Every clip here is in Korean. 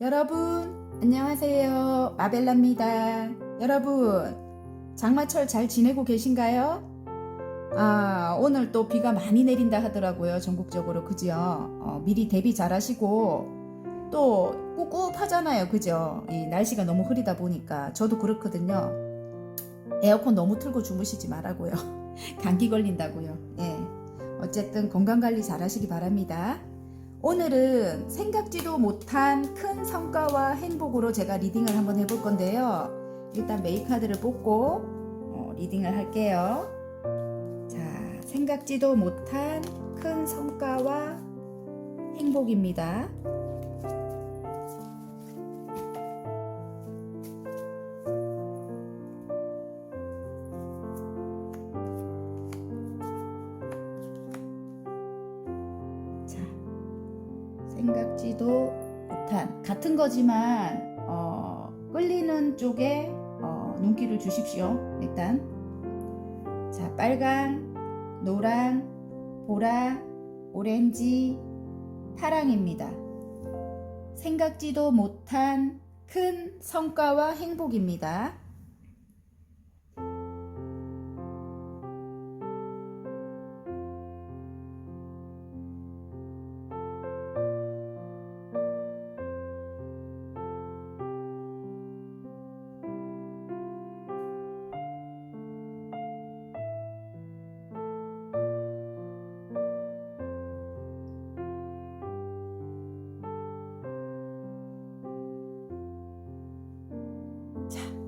여러분 안녕하세요, 마벨라입니다. 여러분 장마철 잘 지내고 계신가요? 오늘 또 비가 많이 내린다 하더라고요, 전국적으로. 그죠? 미리 대비 잘 하시고, 또 꿉꿉하잖아요, 그죠? 이 날씨가 너무 흐리다 보니까. 저도 그렇거든요. 에어컨 너무 틀고 주무시지 말라고요. 감기 걸린다고요. 예. 어쨌든 건강관리 잘 하시기 바랍니다. 오늘은 생각지도 못한 큰 성과와 행복으로 제가 리딩을 한번 해볼 건데요. 일단 메이카드를 뽑고 리딩을 할게요. 자, 생각지도 못한 큰 성과와 행복입니다. 생각지도 못한, 같은 거지만 끌리는 쪽에 눈길을 주십시오. 일단 자, 빨강, 노랑, 보라, 오렌지, 파랑입니다. 생각지도 못한 큰 성과와 행복입니다.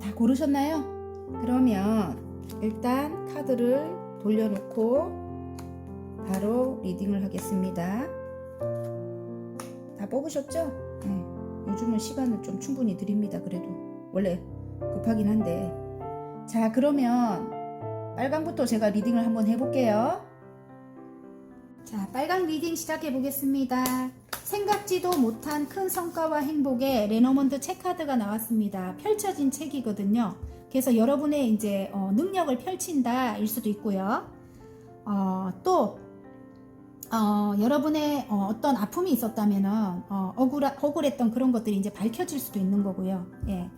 다 고르셨나요? 그러면 일단 카드를 돌려놓고 바로 리딩을 하겠습니다. 다 뽑으셨죠? 네. 요즘은 시간을 좀 충분히 드립니다. 그래도 원래 급하긴 한데. 자, 그러면 빨강부터 제가 리딩을 한번 해볼게요. 자, 빨강 리딩 시작해 보겠습니다. 생각지도 못한 큰 성과와 행복에 레노먼드 책카드가 나왔습니다. 펼쳐진 책이거든요. 그래서 여러분의 이제 능력을 펼친다 일 수도 있고요. 또 여러분의 어떤 아픔이 있었다면은 억울했던 그런 것들이 이제 밝혀질 수도 있는 거고요. 예.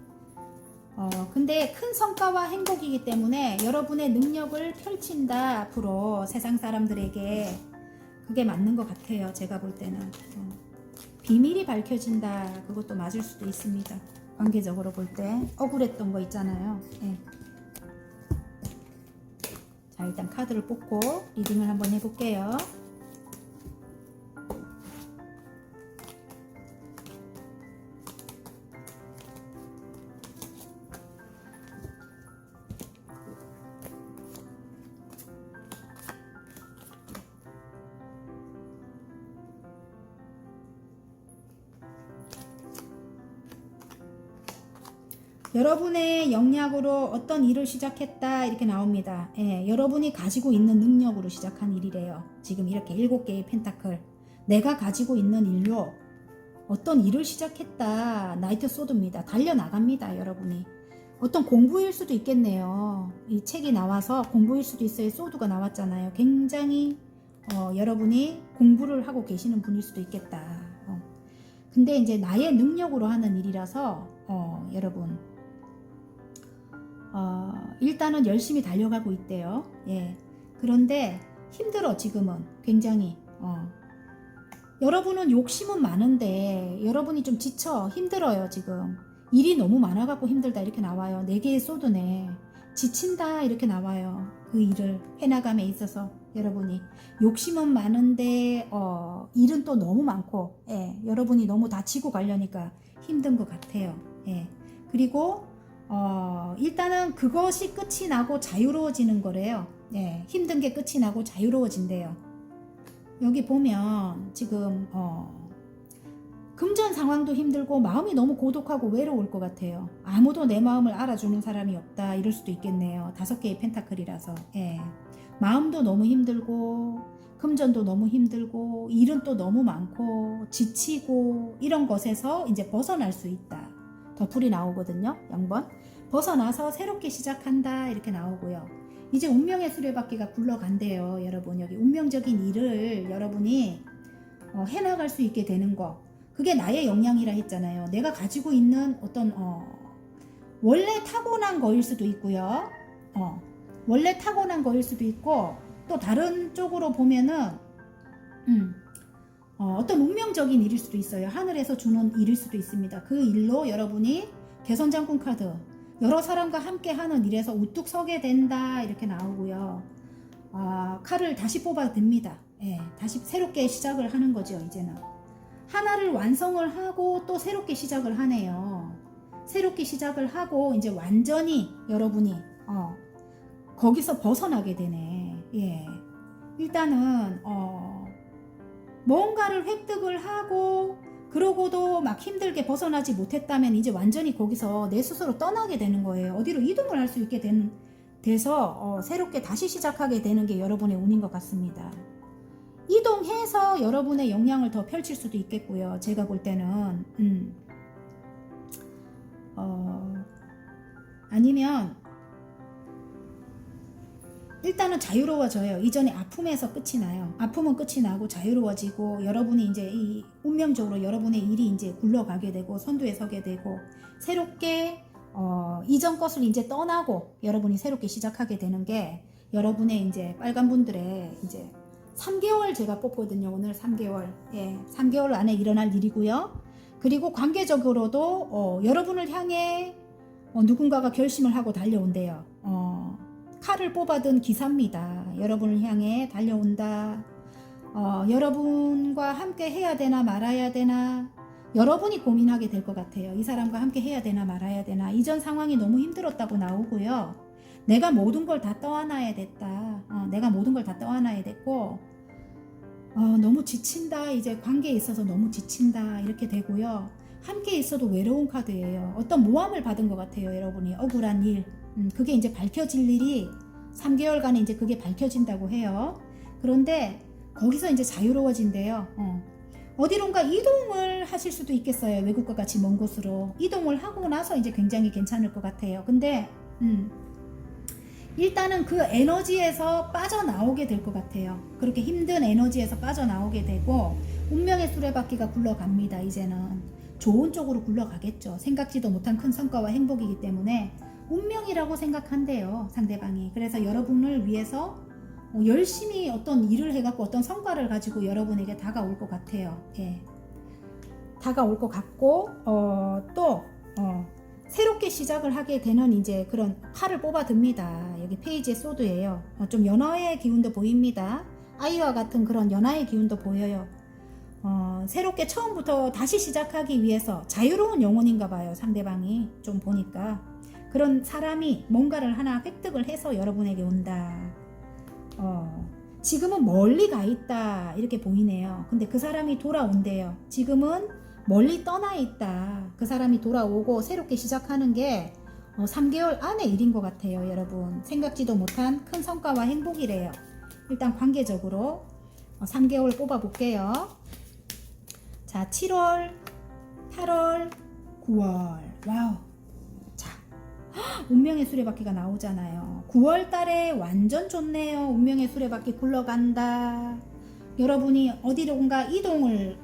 근데 큰 성과와 행복이기 때문에 여러분의 능력을 펼친다, 앞으로 세상 사람들에게. 그게 맞는 것 같아요. 제가 볼 때는 비밀이 밝혀진다, 그것도 맞을 수도 있습니다. 관계적으로 볼 때 억울했던 거 있잖아요. 네. 자, 일단 카드를 뽑고 리딩을 한번 해볼게요. 여러분의 역량으로 어떤 일을 시작했다, 이렇게 나옵니다. 예, 여러분이 가지고 있는 능력으로 시작한 일이래요. 지금 이렇게 7개의 펜타클, 내가 가지고 있는 일로 어떤 일을 시작했다, 나이트 소드입니다. 달려나갑니다. 여러분이 어떤 공부일 수도 있겠네요. 이 책이 나와서 공부일 수도 있어요. 소드가 나왔잖아요. 굉장히 여러분이 공부를 하고 계시는 분일 수도 있겠다. 근데 이제 나의 능력으로 하는 일이라서 여러분 일단은 열심히 달려가고 있대요. 예. 그런데 힘들어. 지금은 굉장히 여러분은 욕심은 많은데 여러분이 좀 지쳐 힘들어요. 지금 일이 너무 많아갖고 힘들다, 이렇게 나와요. 4개의 소드네. 지친다, 이렇게 나와요. 그 일을 해나감에 있어서 여러분이 욕심은 많은데 일은 또 너무 많고, 예, 여러분이 너무 다치고 가려니까 힘든 것 같아요. 예. 그리고 일단은 그것이 끝이 나고 자유로워지는 거래요. 예, 힘든 게 끝이 나고 자유로워진대요. 여기 보면 지금 금전 상황도 힘들고 마음이 너무 고독하고 외로울 것 같아요. 아무도 내 마음을 알아주는 사람이 없다, 이럴 수도 있겠네요. 5개의 펜타클이라서. 예. 마음도 너무 힘들고 금전도 너무 힘들고 일은 또 너무 많고 지치고, 이런 것에서 이제 벗어날 수 있다. 더풀이 나오거든요. 0번. 벗어나서 새롭게 시작한다, 이렇게 나오고요. 이제 운명의 수레바퀴가 굴러간대요. 여러분, 여기 운명적인 일을 여러분이 해나갈 수 있게 되는 거. 그게 나의 역량이라 했잖아요. 내가 가지고 있는 어떤 원래 타고난 거일 수도 있고요. 원래 타고난 거일 수도 있고 또 다른 쪽으로 보면은 어떤 운명적인 일일 수도 있어요. 하늘에서 주는 일일 수도 있습니다. 그 일로 여러분이 개선장군 카드 여러 사람과 함께 하는 일에서 우뚝 서게 된다 이렇게 나오고요. 칼을 다시 뽑아도 됩니다. 예, 다시 새롭게 시작을 하는 거죠. 이제는 하나를 완성을 하고 또 새롭게 시작을 하네요. 새롭게 시작을 하고 이제 완전히 여러분이 거기서 벗어나게 되네. 예. 일단은 뭔가를 획득을 하고 그러고도 막 힘들게 벗어나지 못했다면 이제 완전히 거기서 내 스스로 떠나게 되는 거예요. 어디로 이동을 할 수 있게 돼서 새롭게 다시 시작하게 되는 게 여러분의 운인 것 같습니다. 이동해서 여러분의 역량을 더 펼칠 수도 있겠고요. 제가 볼 때는 아니면 일단은 자유로워져요. 이전에 아픔에서 끝이 나요. 아픔은 끝이 나고 자유로워지고 여러분이 이제 이 운명적으로 여러분의 일이 이제 굴러가게 되고 선두에 서게 되고 새롭게 이전 것을 이제 떠나고 여러분이 새롭게 시작하게 되는 게 여러분의 이제 빨간 분들의 이제 3개월 제가 뽑거든요. 오늘 3개월. 예, 3개월 안에 일어날 일이고요. 그리고 관계적으로도 여러분을 향해 누군가가 결심을 하고 달려온대요. 칼을 뽑아둔 기사입니다. 여러분을 향해 달려온다. 여러분과 함께 해야 되나 말아야 되나 여러분이 고민하게 될 것 같아요. 이 사람과 함께 해야 되나 말아야 되나. 이전 상황이 너무 힘들었다고 나오고요. 내가 모든 걸 다 떠안아야 됐다. 내가 모든 걸 다 떠안아야 됐고 너무 지친다. 이제 관계에 있어서 너무 지친다. 이렇게 되고요. 함께 있어도 외로운 카드예요. 어떤 모함을 받은 것 같아요. 여러분이 억울한 일. 그게 이제 밝혀질 일이 3개월간에 이제 그게 밝혀진다고 해요. 그런데 거기서 이제 자유로워진대요. 어디론가 이동을 하실 수도 있겠어요. 외국과 같이 먼 곳으로. 이동을 하고 나서 이제 굉장히 괜찮을 것 같아요. 근데 일단은 그 에너지에서 빠져나오게 될 것 같아요. 그렇게 힘든 에너지에서 빠져나오게 되고 운명의 수레바퀴가 굴러갑니다. 이제는 좋은 쪽으로 굴러가겠죠. 생각지도 못한 큰 성과와 행복이기 때문에 운명이라고 생각한대요. 상대방이. 그래서 여러분을 위해서 열심히 어떤 일을 해갖고 어떤 성과를 가지고 여러분에게 다가올 것 같아요. 예. 다가올 것 같고 또 새롭게 시작을 하게 되는 이제 그런 칼을 뽑아듭니다. 여기 페이지의 소드예요. 좀 연화의 기운도 보입니다. 아이와 같은 그런 연화의 기운도 보여요. 새롭게 처음부터 다시 시작하기 위해서 자유로운 영혼인가 봐요. 상대방이 좀 보니까 그런 사람이 뭔가를 하나 획득을 해서 여러분에게 온다. 지금은 멀리 가 있다 이렇게 보이네요. 근데 그 사람이 돌아온대요. 지금은 멀리 떠나 있다. 그 사람이 돌아오고 새롭게 시작하는 게 3개월 안의 일인 것 같아요. 여러분 생각지도 못한 큰 성과와 행복이래요. 일단 관계적으로 3개월 뽑아 볼게요. 자, 7월 8월 9월 와우. 자, 운명의 수레바퀴가 나오잖아요. 9월 달에 완전 좋네요. 운명의 수레바퀴 굴러간다. 여러분이 어디론가 이동을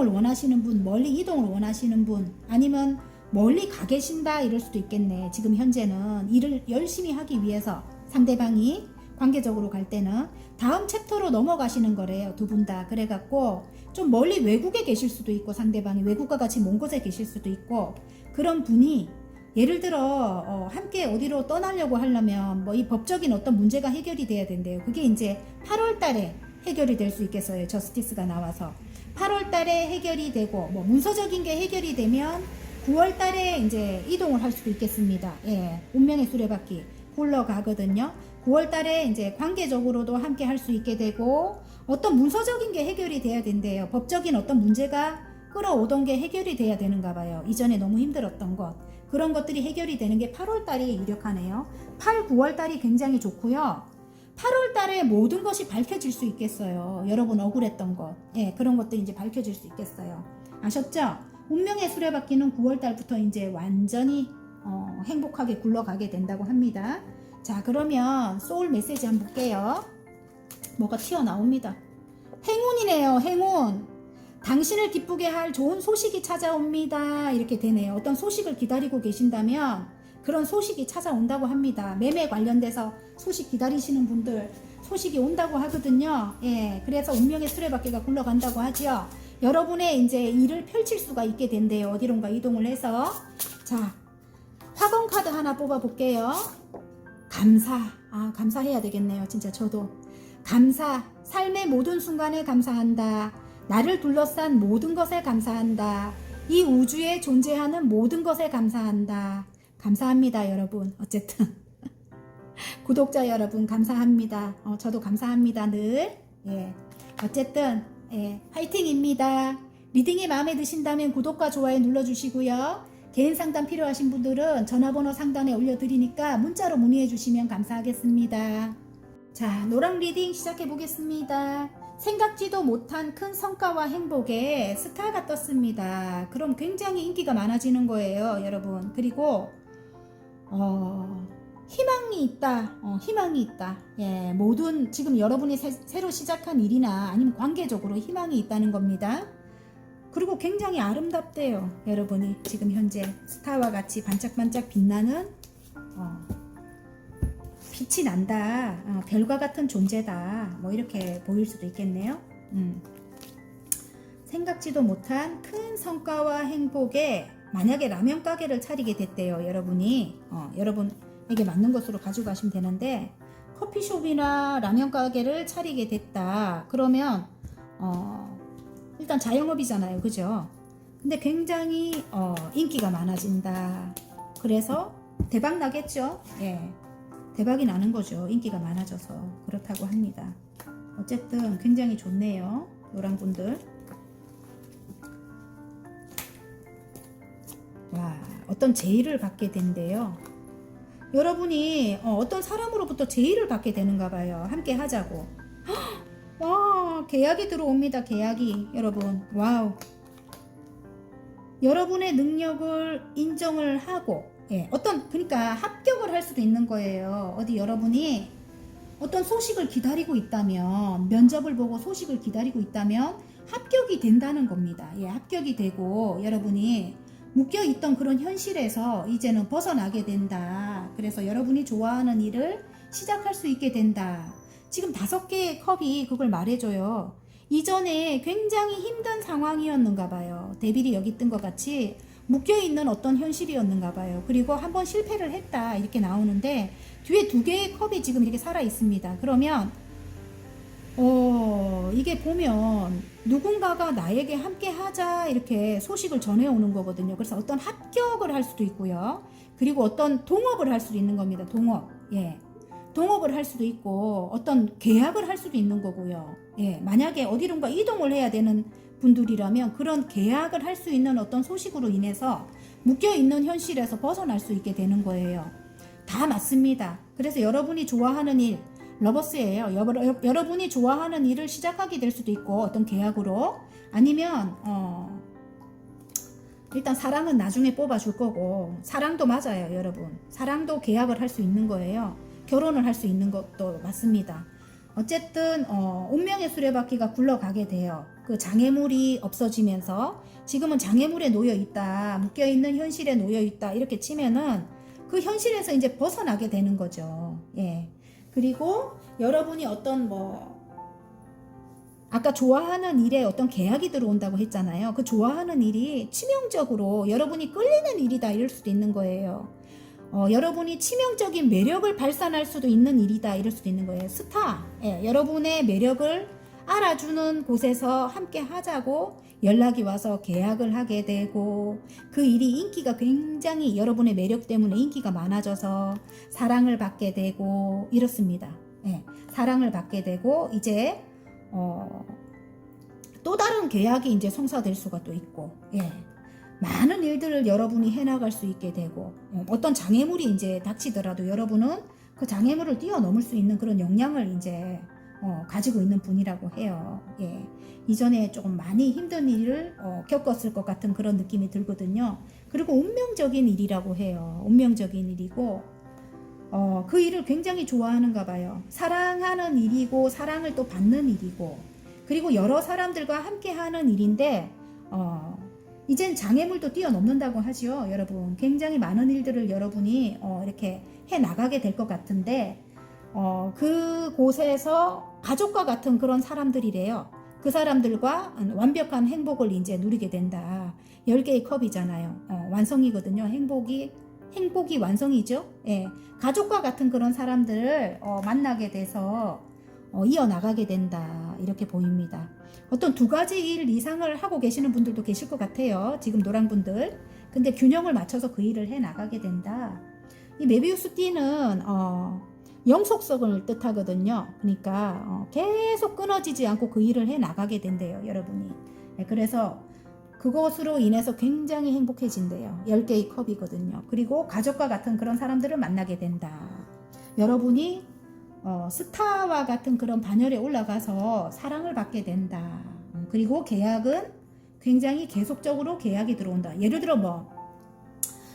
원하시는 분, 멀리 이동을 원하시는 분, 아니면 멀리 가 계신다 이럴 수도 있겠네. 지금 현재는 일을 열심히 하기 위해서 상대방이 관계적으로 갈 때는 다음 챕터로 넘어가시는 거래요. 두 분 다. 그래갖고 좀 멀리 외국에 계실 수도 있고 상대방이 외국과 같이 먼 곳에 계실 수도 있고 그런 분이 예를 들어 함께 어디로 떠나려고 하려면 뭐 이 법적인 어떤 문제가 해결이 돼야 된대요. 그게 이제 8월 달에 해결이 될 수 있겠어요. 저스티스가 나와서 8월 달에 해결이 되고 뭐 문서적인 게 해결이 되면 9월 달에 이제 이동을 할 수도 있겠습니다. 예. 운명의 수레바퀴 굴러가거든요. 9월 달에 이제 관계적으로도 함께 할 수 있게 되고 어떤 문서적인 게 해결이 돼야 된대요. 법적인 어떤 문제가 끌어오던 게 해결이 돼야 되는가 봐요. 이전에 너무 힘들었던 것. 그런 것들이 해결이 되는 게 8월 달이 유력하네요. 8, 9월 달이 굉장히 좋고요. 8월 달에 모든 것이 밝혀질 수 있겠어요. 여러분 억울했던 것. 예, 그런 것들이 이제 밝혀질 수 있겠어요. 아셨죠? 운명의 수레바퀴는 9월 달부터 이제 완전히 행복하게 굴러가게 된다고 합니다. 자, 그러면 소울 메시지 한번 볼게요. 뭐가 튀어나옵니다. 행운이네요. 행운. 당신을 기쁘게 할 좋은 소식이 찾아옵니다. 이렇게 되네요. 어떤 소식을 기다리고 계신다면 그런 소식이 찾아온다고 합니다. 매매 관련돼서 소식 기다리시는 분들 소식이 온다고 하거든요. 예, 그래서 운명의 수레바퀴가 굴러간다고 하죠. 여러분의 이제 일을 펼칠 수가 있게 된대요. 어디론가 이동을 해서. 자, 화건 카드 하나 뽑아 볼게요. 감사. 감사해야 되겠네요. 진짜 저도. 감사. 삶의 모든 순간에 감사한다. 나를 둘러싼 모든 것에 감사한다. 이 우주에 존재하는 모든 것에 감사한다. 감사합니다, 여러분. 어쨌든 구독자 여러분 감사합니다. 저도 감사합니다, 늘. 예. 어쨌든 화이팅입니다. 리딩이 마음에 드신다면 구독과 좋아요 눌러주시고요. 개인 상담 필요하신 분들은 전화번호 상단에 올려드리니까 문자로 문의해 주시면 감사하겠습니다. 자, 노랑 리딩 시작해 보겠습니다. 생각지도 못한 큰 성과와 행복에 스타가 떴습니다. 그럼 굉장히 인기가 많아지는 거예요, 여러분. 그리고 희망이 있다. 희망이 있다. 예, 모든 지금 여러분이 새로 시작한 일이나 아니면 관계적으로 희망이 있다는 겁니다. 그리고 굉장히 아름답대요. 여러분이 지금 현재 스타와 같이 반짝반짝 빛나는 빛이 난다. 별과 같은 존재다. 뭐 이렇게 보일 수도 있겠네요. 생각지도 못한 큰 성과와 행복에 만약에 라면 가게를 차리게 됐대요. 여러분이 여러분에게 맞는 것으로 가지고 가시면 되는데 커피숍이나 라면 가게를 차리게 됐다. 그러면 일단 자영업이잖아요. 그죠? 근데 굉장히 인기가 많아진다. 그래서 대박 나겠죠? 예. 대박이 나는 거죠. 인기가 많아져서 그렇다고 합니다. 어쨌든 굉장히 좋네요. 노랑분들. 와, 어떤 제의를 받게 된대요. 여러분이 어떤 사람으로부터 제의를 받게 되는가 봐요. 함께 하자고. 와, 계약이 들어옵니다. 계약이. 여러분, 와우. 여러분의 능력을 인정을 하고 그러니까 합격을 할 수도 있는 거예요. 어디 여러분이 어떤 소식을 기다리고 있다면, 면접을 보고 소식을 기다리고 있다면 합격이 된다는 겁니다. 예, 합격이 되고 여러분이 묶여있던 그런 현실에서 이제는 벗어나게 된다. 그래서 여러분이 좋아하는 일을 시작할 수 있게 된다. 지금 5개의 컵이 그걸 말해줘요. 이전에 굉장히 힘든 상황이었는가 봐요. 데빌이 여기 뜬 것 같이 묶여있는 어떤 현실이었는가 봐요. 그리고 한번 실패를 했다 이렇게 나오는데 뒤에 2개의 컵이 지금 이렇게 살아 있습니다. 그러면 이게 보면 누군가가 나에게 함께 하자 이렇게 소식을 전해오는 거거든요. 그래서 어떤 합격을 할 수도 있고요. 그리고 어떤 동업을 할 수도 있는 겁니다. 동업. 예. 동업을 할 수도 있고 어떤 계약을 할 수도 있는 거고요. 예. 만약에 어디론가 이동을 해야 되는 분들이라면 그런 계약을 할 수 있는 어떤 소식으로 인해서 묶여있는 현실에서 벗어날 수 있게 되는 거예요. 다 맞습니다. 그래서 여러분이 좋아하는 일, 러버스예요. 여러분이 좋아하는 일을 시작하게 될 수도 있고 어떤 계약으로 아니면 일단 사랑은 나중에 뽑아줄 거고 사랑도 맞아요. 여러분. 사랑도 계약을 할 수 있는 거예요. 결혼을 할 수 있는 것도 맞습니다. 어쨌든 운명의 수레바퀴가 굴러가게 돼요. 그 장애물이 없어지면서 지금은 장애물에 놓여있다. 묶여있는 현실에 놓여있다. 이렇게 치면은 그 현실에서 이제 벗어나게 되는 거죠. 예. 그리고 여러분이 어떤 아까 좋아하는 일에 어떤 계약이 들어온다고 했잖아요. 그 좋아하는 일이 치명적으로 여러분이 끌리는 일이다 이럴 수도 있는 거예요. 여러분이 치명적인 매력을 발산할 수도 있는 일이다 이럴 수도 있는 거예요. 스타. 예, 여러분의 매력을 알아주는 곳에서 함께 하자고 연락이 와서 계약을 하게 되고 그 일이 인기가 굉장히 여러분의 매력 때문에 인기가 많아져서 사랑을 받게 되고 이렇습니다. 예, 사랑을 받게 되고 이제 또 다른 계약이 이제 성사될 수가 또 있고 예. 많은 일들을 여러분이 해나갈 수 있게 되고 어떤 장애물이 이제 닥치더라도 여러분은 그 장애물을 뛰어넘을 수 있는 그런 역량을 이제 가지고 있는 분이라고 해요. 예. 이전에 조금 많이 힘든 일을 겪었을 것 같은 그런 느낌이 들거든요. 그리고 운명적인 일이라고 해요. 운명적인 일이고 그 일을 굉장히 좋아하는가 봐요. 사랑하는 일이고 사랑을 또 받는 일이고 그리고 여러 사람들과 함께 하는 일인데 이젠 장애물도 뛰어넘는다고 하죠. 여러분 굉장히 많은 일들을 여러분이 이렇게 해 나가게 될 것 같은데 그곳에서 가족과 같은 그런 사람들이래요. 그 사람들과 완벽한 행복을 이제 누리게 된다. 10개의 컵이잖아요. 완성이거든요. 행복이 완성이죠. 예. 가족과 같은 그런 사람들을 만나게 돼서 이어나가게 된다. 이렇게 보입니다. 어떤 2가지 일 이상을 하고 계시는 분들도 계실 것 같아요. 지금 노랑분들. 근데 균형을 맞춰서 그 일을 해 나가게 된다. 이 메비우스 띠는 영속성을 뜻하거든요. 그러니까 계속 끊어지지 않고 그 일을 해 나가게 된대요. 여러분이. 네, 그래서 그것으로 인해서 굉장히 행복해진대요. 10개의 컵이거든요. 그리고 가족과 같은 그런 사람들을 만나게 된다. 여러분이 스타와 같은 그런 반열에 올라가서 사랑을 받게 된다. 그리고 계약은 굉장히 계속적으로 계약이 들어온다. 예를 들어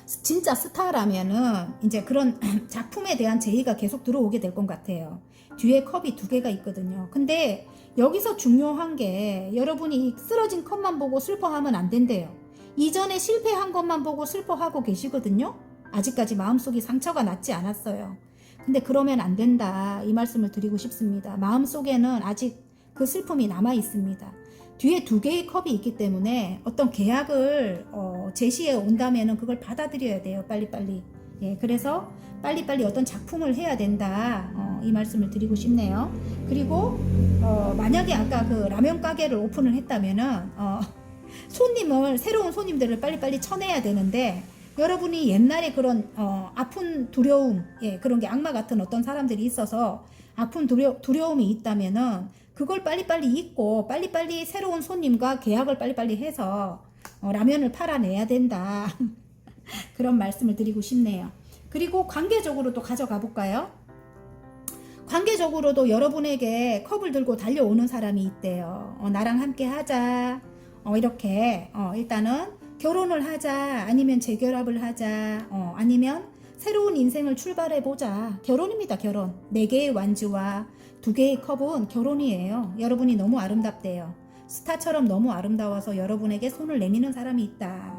진짜 스타라면은 이제 그런 작품에 대한 제의가 계속 들어오게 될 것 같아요. 뒤에 컵이 2개가 있거든요. 근데 여기서 중요한 게 여러분이 쓰러진 컵만 보고 슬퍼하면 안 된대요. 이전에 실패한 것만 보고 슬퍼하고 계시거든요. 아직까지 마음속에 상처가 났지 않았어요. 근데 그러면 안 된다. 이 말씀을 드리고 싶습니다. 마음속에는 아직 그 슬픔이 남아 있습니다. 뒤에 2개의 컵이 있기 때문에 어떤 계약을 제시해 온다면은 그걸 받아들여야 돼요. 빨리빨리. 예, 그래서 빨리빨리 어떤 작품을 해야 된다. 이 말씀을 드리고 싶네요. 그리고 만약에 아까 그 라면 가게를 오픈을 했다면은 새로운 손님들을 빨리빨리 쳐내야 되는데 여러분이 옛날에 그런 아픈 두려움, 예, 그런 게 악마 같은 어떤 사람들이 있어서 아픈 두려움이 있다면은 그걸 빨리빨리 잊고 빨리빨리 새로운 손님과 계약을 빨리빨리 해서 라면을 팔아내야 된다. 그런 말씀을 드리고 싶네요. 그리고 관계적으로도 가져가 볼까요? 관계적으로도 여러분에게 컵을 들고 달려오는 사람이 있대요. 나랑 함께 하자. 이렇게 일단은 결혼을 하자. 아니면 재결합을 하자. 아니면 새로운 인생을 출발해보자. 결혼입니다. 결혼. 4개의 완주와 2개의 컵은 결혼이에요. 여러분이 너무 아름답대요. 스타처럼 너무 아름다워서 여러분에게 손을 내미는 사람이 있다.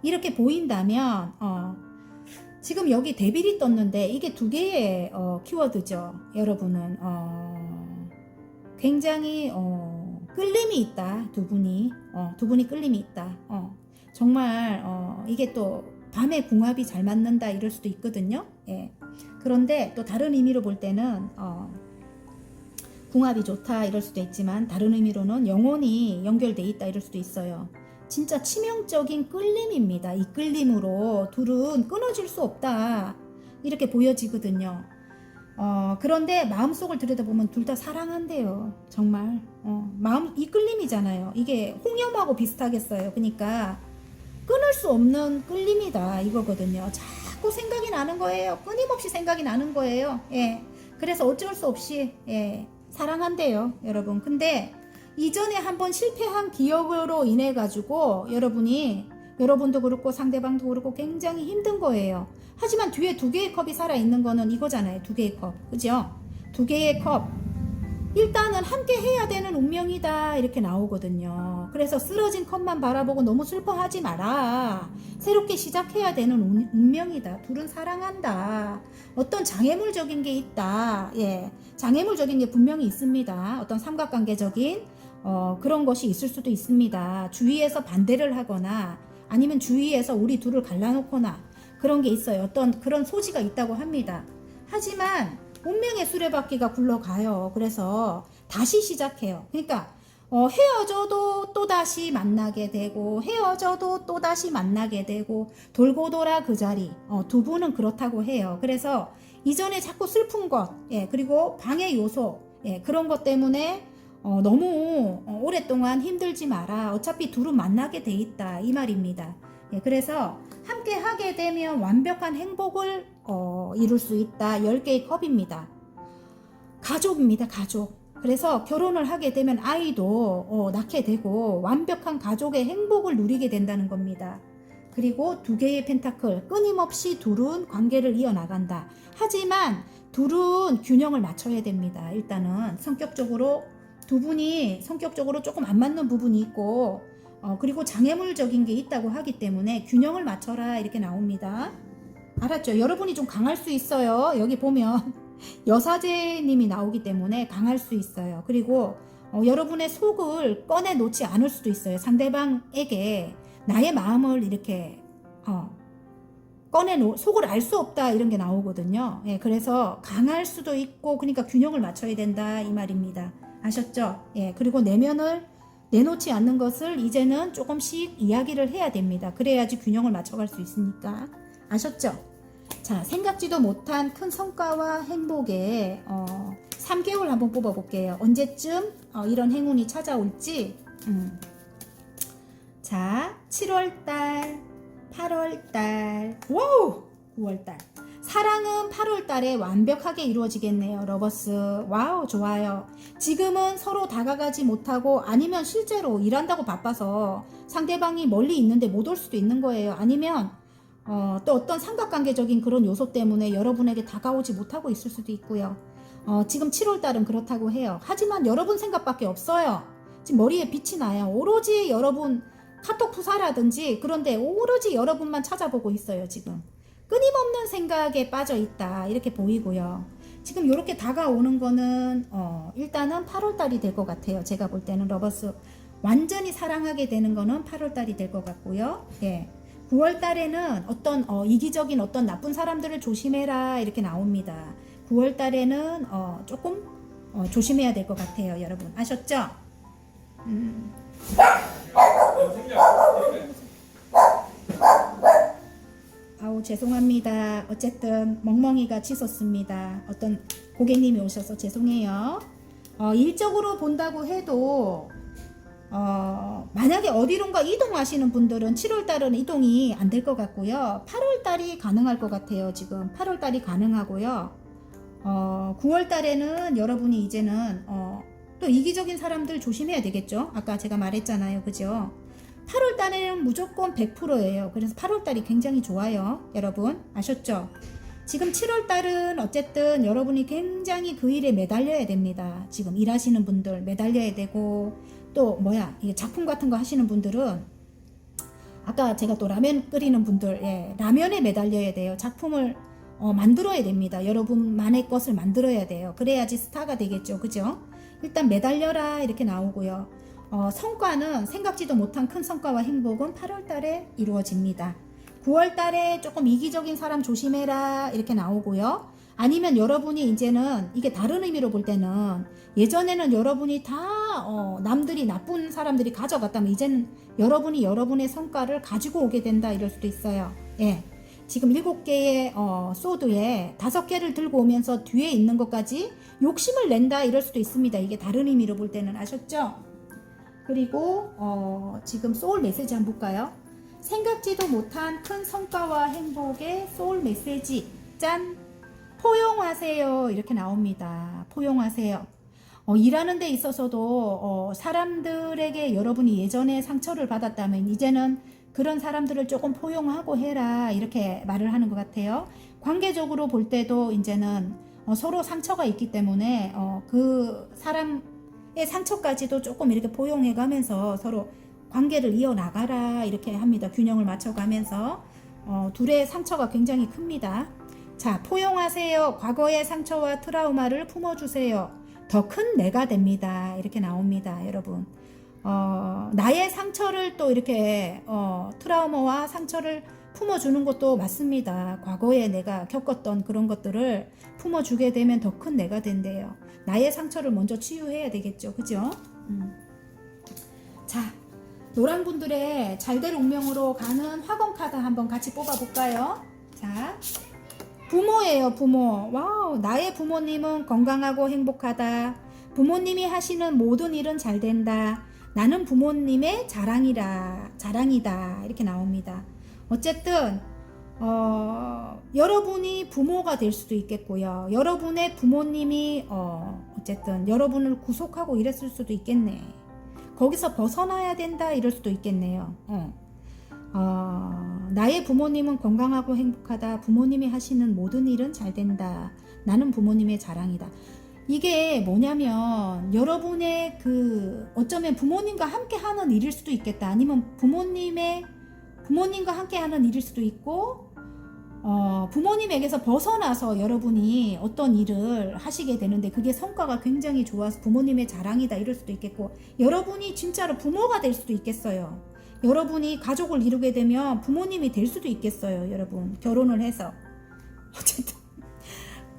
이렇게 보인다면 지금 여기 데빌이 떴는데 이게 2개의 키워드죠. 여러분은 굉장히 끌림이 있다. 두 분이 끌림이 있다. 정말 이게 또 밤에 궁합이 잘 맞는다 이럴 수도 있거든요. 예. 그런데 또 다른 의미로 볼 때는 궁합이 좋다 이럴 수도 있지만 다른 의미로는 영혼이 연결돼 있다 이럴 수도 있어요. 진짜 치명적인 끌림입니다. 이 끌림으로 둘은 끊어질 수 없다 이렇게 보여지거든요. 그런데 마음속을 들여다보면 둘 다 사랑한대요. 정말 이 끌림이잖아요. 이게 홍염하고 비슷하겠어요. 그러니까 끊을 수 없는 끌림이다 이거거든요. 자꾸 생각이 나는 거예요. 끊임없이 생각이 나는 거예요. 예. 그래서 어쩔 수 없이 사랑한대요, 여러분. 근데 이전에 한번 실패한 기억으로 인해 가지고 여러분도 그렇고 상대방도 그렇고 굉장히 힘든 거예요. 하지만 뒤에 2개의 컵이 살아있는 거는 이거잖아요. 2개의 컵. 그죠? 2개의 컵. 일단은 함께 해야 되는 운명이다 이렇게 나오거든요. 그래서 쓰러진 컵만 바라보고 너무 슬퍼하지 마라. 새롭게 시작해야 되는 운명이다. 둘은 사랑한다. 어떤 장애물적인 게 있다. 예, 장애물적인 게 분명히 있습니다. 어떤 삼각관계적인 그런 것이 있을 수도 있습니다. 주위에서 반대를 하거나 아니면 주위에서 우리 둘을 갈라놓거나 그런 게 있어요. 어떤 그런 소지가 있다고 합니다. 하지만 운명의 수레바퀴가 굴러가요. 그래서 다시 시작해요. 그러니까 헤어져도 또다시 만나게 되고 헤어져도 또다시 만나게 되고 돌고 돌아 그 자리. 두 분은 그렇다고 해요. 그래서 이전에 자꾸 슬픈 것, 예, 그리고 방해 요소, 예, 그런 것 때문에 너무 오랫동안 힘들지 마라. 어차피 둘은 만나게 돼 있다 이 말입니다. 예, 그래서 함께 하게 되면 완벽한 행복을 이룰 수 있다. 10개의 컵입니다. 가족입니다. 가족. 그래서 결혼을 하게 되면 아이도 낳게 되고 완벽한 가족의 행복을 누리게 된다는 겁니다. 그리고 2개의 펜타클. 끊임없이 둘은 관계를 이어나간다. 하지만 둘은 균형을 맞춰야 됩니다. 일단은 성격적으로 두 분이 성격적으로 조금 안 맞는 부분이 있고 그리고 장애물적인 게 있다고 하기 때문에 균형을 맞춰라 이렇게 나옵니다. 알았죠? 여러분이 좀 강할 수 있어요. 여기 보면 여사제님이 나오기 때문에 강할 수 있어요. 그리고 여러분의 속을 꺼내 놓지 않을 수도 있어요. 상대방에게 나의 마음을 이렇게 속을 알 수 없다 이런 게 나오거든요. 예, 그래서 강할 수도 있고 그러니까 균형을 맞춰야 된다 이 말입니다. 아셨죠? 예, 그리고 내면을 내놓지 않는 것을 이제는 조금씩 이야기를 해야 됩니다. 그래야지 균형을 맞춰갈 수 있으니까. 아셨죠? 자, 생각지도 못한 큰 성과와 행복에 3개월 한번 뽑아볼게요. 언제쯤 이런 행운이 찾아올지. 자, 7월달, 8월달, 와우! 9월달. 사랑은 8월달에 완벽하게 이루어지겠네요. 러버스. 와우, 좋아요. 지금은 서로 다가가지 못하고 아니면 실제로 일한다고 바빠서 상대방이 멀리 있는데 못 올 수도 있는 거예요. 아니면 또 어떤 삼각관계적인 그런 요소 때문에 여러분에게 다가오지 못하고 있을 수도 있고요. 지금 7월달은 그렇다고 해요. 하지만 여러분 생각밖에 없어요. 지금 머리에 빛이 나요. 오로지 여러분 카톡 푸사라든지 그런데 오로지 여러분만 찾아보고 있어요. 지금 끊임없는 생각에 빠져 있다 이렇게 보이고요. 지금 이렇게 다가오는 거는 일단은 8월달이 될 것 같아요. 제가 볼 때는 러버스 완전히 사랑하게 되는 거는 8월달이 될 것 같고요. 예. 9월달에는 어떤 이기적인 어떤 나쁜 사람들을 조심해라 이렇게 나옵니다. 9월달에는 조금 조심해야 될 것 같아요. 여러분 아셨죠? 아우 죄송합니다. 어쨌든 멍멍이가 치솟습니다. 어떤 고객님이 오셔서 죄송해요. 일적으로 본다고 해도 만약에 어디론가 이동하시는 분들은 7월달은 이동이 안 될 것 같고요. 8월달이 가능할 것 같아요. 지금 8월달이 가능하고요. 9월달에는 여러분이 이제는 또 이기적인 사람들 조심해야 되겠죠. 아까 제가 말했잖아요. 그죠? 8월달에는 무조건 100%예요. 그래서 8월달이 굉장히 좋아요. 여러분 아셨죠? 지금 7월달은 어쨌든 여러분이 굉장히 그 일에 매달려야 됩니다. 지금 일하시는 분들 매달려야 되고 또 작품 같은 거 하시는 분들은 아까 제가 또 라면 끓이는 분들 라면에 매달려야 돼요. 작품을 만들어야 됩니다. 여러분만의 것을 만들어야 돼요. 그래야지 스타가 되겠죠. 그죠? 일단 매달려라 이렇게 나오고요. 성과는 생각지도 못한 큰 성과와 행복은 8월달에 이루어집니다. 9월달에 조금 이기적인 사람 조심해라 이렇게 나오고요. 아니면 여러분이 이제는 이게 다른 의미로 볼 때는 예전에는 여러분이 다 남들이 나쁜 사람들이 가져갔다면 이제는 여러분이 여러분의 성과를 가지고 오게 된다 이럴 수도 있어요. 예. 지금 7개의 소드에 5개를 들고 오면서 뒤에 있는 것까지 욕심을 낸다 이럴 수도 있습니다. 이게 다른 의미로 볼 때는 아셨죠? 그리고 지금 소울 메시지 한번 볼까요? 생각지도 못한 큰 성과와 행복의 소울 메시지 짠! 포용하세요 이렇게 나옵니다. 포용하세요. 일하는 데 있어서도 사람들에게 여러분이 예전에 상처를 받았다면 이제는 그런 사람들을 조금 포용하고 해라 이렇게 말을 하는 것 같아요. 관계적으로 볼 때도 이제는 서로 상처가 있기 때문에 그 사람의 상처까지도 조금 이렇게 포용해 가면서 서로 관계를 이어나가라 이렇게 합니다. 균형을 맞춰가면서 둘의 상처가 굉장히 큽니다. 자, 포용하세요. 과거의 상처와 트라우마를 품어주세요. 더 큰 내가 됩니다. 이렇게 나옵니다. 여러분 나의 상처를 또 이렇게 트라우마와 상처를 품어주는 것도 맞습니다. 과거에 내가 겪었던 그런 것들을 품어주게 되면 더 큰 내가 된대요. 나의 상처를 먼저 치유해야 되겠죠. 그죠? 자, 노란 분들의 잘될 운명으로 가는 화건 카드 한번 같이 뽑아볼까요? 자, 부모예요. 부모. 와우, 나의 부모님은 건강하고 행복하다. 부모님이 하시는 모든 일은 잘 된다. 나는 부모님의 자랑이다 이렇게 나옵니다. 어쨌든 여러분이 부모가 될 수도 있겠고요. 여러분의 부모님이 어쨌든 여러분을 구속하고 이랬을 수도 있겠네. 거기서 벗어나야 된다 이럴 수도 있겠네요. 나의 부모님은 건강하고 행복하다. 부모님이 하시는 모든 일은 잘 된다. 나는 부모님의 자랑이다. 이게 뭐냐면 여러분의 그 어쩌면 부모님과 함께 하는 일일 수도 있겠다. 아니면 부모님과 함께 하는 일일 수도 있고, 부모님에게서 벗어나서 여러분이 어떤 일을 하시게 되는데 그게 성과가 굉장히 좋아서 부모님의 자랑이다 이럴 수도 있겠고, 여러분이 진짜로 부모가 될 수도 있겠어요. 여러분이 가족을 이루게 되면 부모님이 될 수도 있겠어요. 여러분 결혼을 해서. 어쨌든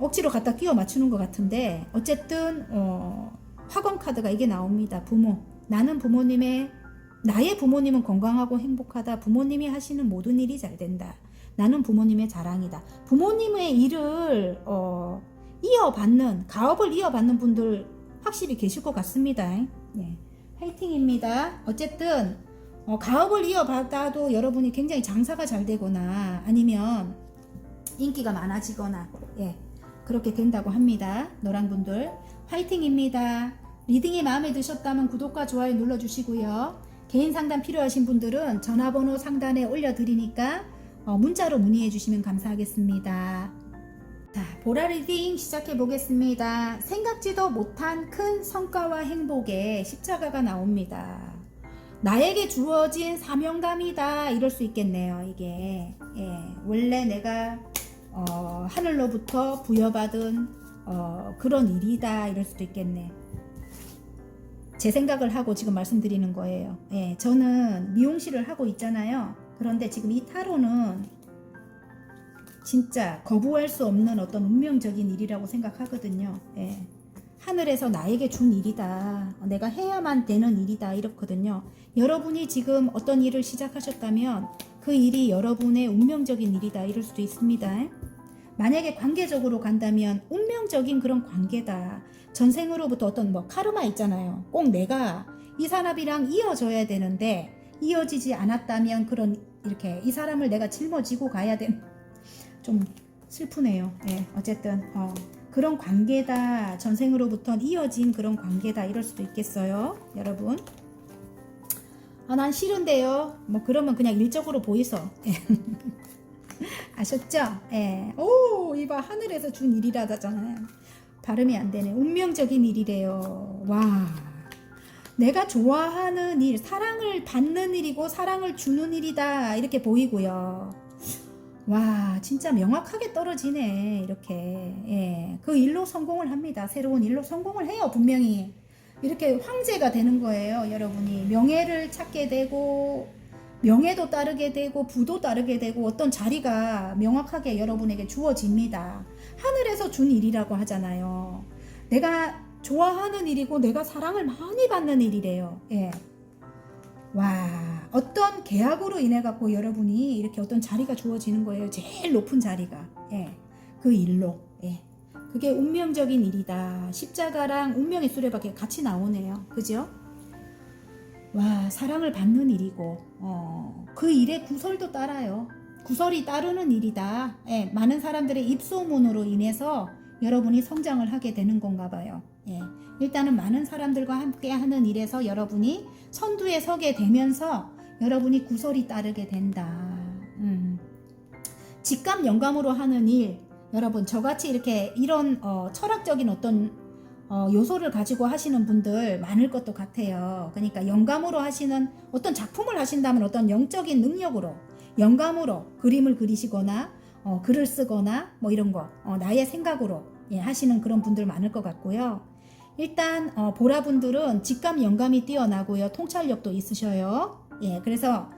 억지로 갖다 끼워 맞추는 것 같은데, 어쨌든 학원 카드가 이게 나옵니다. 부모. 나의 부모님은 건강하고 행복하다. 부모님이 하시는 모든 일이 잘 된다. 나는 부모님의 자랑이다. 부모님의 일을 가업을 이어받는 분들 확실히 계실 것 같습니다. 예. 화이팅입니다. 어쨌든 가업을 이어받아도 여러분이 굉장히 장사가 잘 되거나 아니면 인기가 많아지거나, 예, 그렇게 된다고 합니다. 노랑분들 화이팅입니다. 리딩이 마음에 드셨다면 구독과 좋아요 눌러주시고요. 개인 상담 필요하신 분들은 전화번호 상단에 올려드리니까 문자로 문의해 주시면 감사하겠습니다. 자, 보라 리딩 시작해 보겠습니다. 생각지도 못한 큰 성과와 행복에 십자가가 나옵니다. 나에게 주어진 사명감이다 이럴 수 있겠네요. 이게, 예, 원래 내가 하늘로부터 부여받은 그런 일이다 이럴 수도 있겠네. 제 생각을 하고 지금 말씀드리는 거예요. 예, 저는 미용실을 하고 있잖아요. 그런데 지금 이 타로는 진짜 거부할 수 없는 어떤 운명적인 일이라고 생각하거든요. 예, 하늘에서 나에게 준 일이다. 내가 해야만 되는 일이다 이렇거든요. 여러분이 지금 어떤 일을 시작하셨다면 그 일이 여러분의 운명적인 일이다 이럴 수도 있습니다. 만약에 관계적으로 간다면 운명적인 그런 관계다. 전생으로부터 어떤 카르마 있잖아요. 꼭 내가 이 사람이랑 이어져야 되는데 이어지지 않았다면 이렇게 이 사람을 내가 짊어지고 가야 되는, 좀 슬프네요. 예, 어쨌든 그런 관계다. 전생으로부터 이어진 그런 관계다 이럴 수도 있겠어요. 여러분. 난 싫은데요. 그러면 그냥 일적으로 보이소. 아셨죠? 예. 오, 이봐, 하늘에서 준 일이라잖아요. 발음이 안 되네. 운명적인 일이래요. 와, 내가 좋아하는 일, 사랑을 받는 일이고 사랑을 주는 일이다 이렇게 보이고요. 와, 진짜 명확하게 떨어지네. 이렇게, 예, 그 일로 성공을 합니다. 새로운 일로 성공을 해요. 분명히 이렇게 황제가 되는 거예요. 여러분이 명예를 찾게 되고, 명예도 따르게 되고 부도 따르게 되고 어떤 자리가 명확하게 여러분에게 주어집니다. 하늘에서 준 일이라고 하잖아요. 내가 좋아하는 일이고 내가 사랑을 많이 받는 일이래요. 예. 와, 어떤 계약으로 인해 갖고 여러분이 이렇게 어떤 자리가 주어지는 거예요. 제일 높은 자리가. 예. 그 일로. 예. 그게 운명적인 일이다. 십자가랑 운명의 수레바퀴 같이 나오네요. 그죠? 와, 사랑을 받는 일이고 그 일에 구설도 따라요. 구설이 따르는 일이다. 예, 많은 사람들의 입소문으로 인해서 여러분이 성장을 하게 되는 건가 봐요. 예, 일단은 많은 사람들과 함께 하는 일에서 여러분이 선두에 서게 되면서 여러분이 구설이 따르게 된다. 직감 영감으로 하는 일, 여러분 저같이 이렇게 이런 철학적인 어떤 요소를 가지고 하시는 분들 많을 것도 같아요. 그러니까 영감으로 하시는 어떤 작품을 하신다면 어떤 영적인 능력으로, 영감으로 그림을 그리시거나 글을 쓰거나 이런 거 나의 생각으로, 예, 하시는 그런 분들 많을 것 같고요. 일단 보라분들은 직감 영감이 뛰어나고요. 통찰력도 있으셔요. 예, 그래서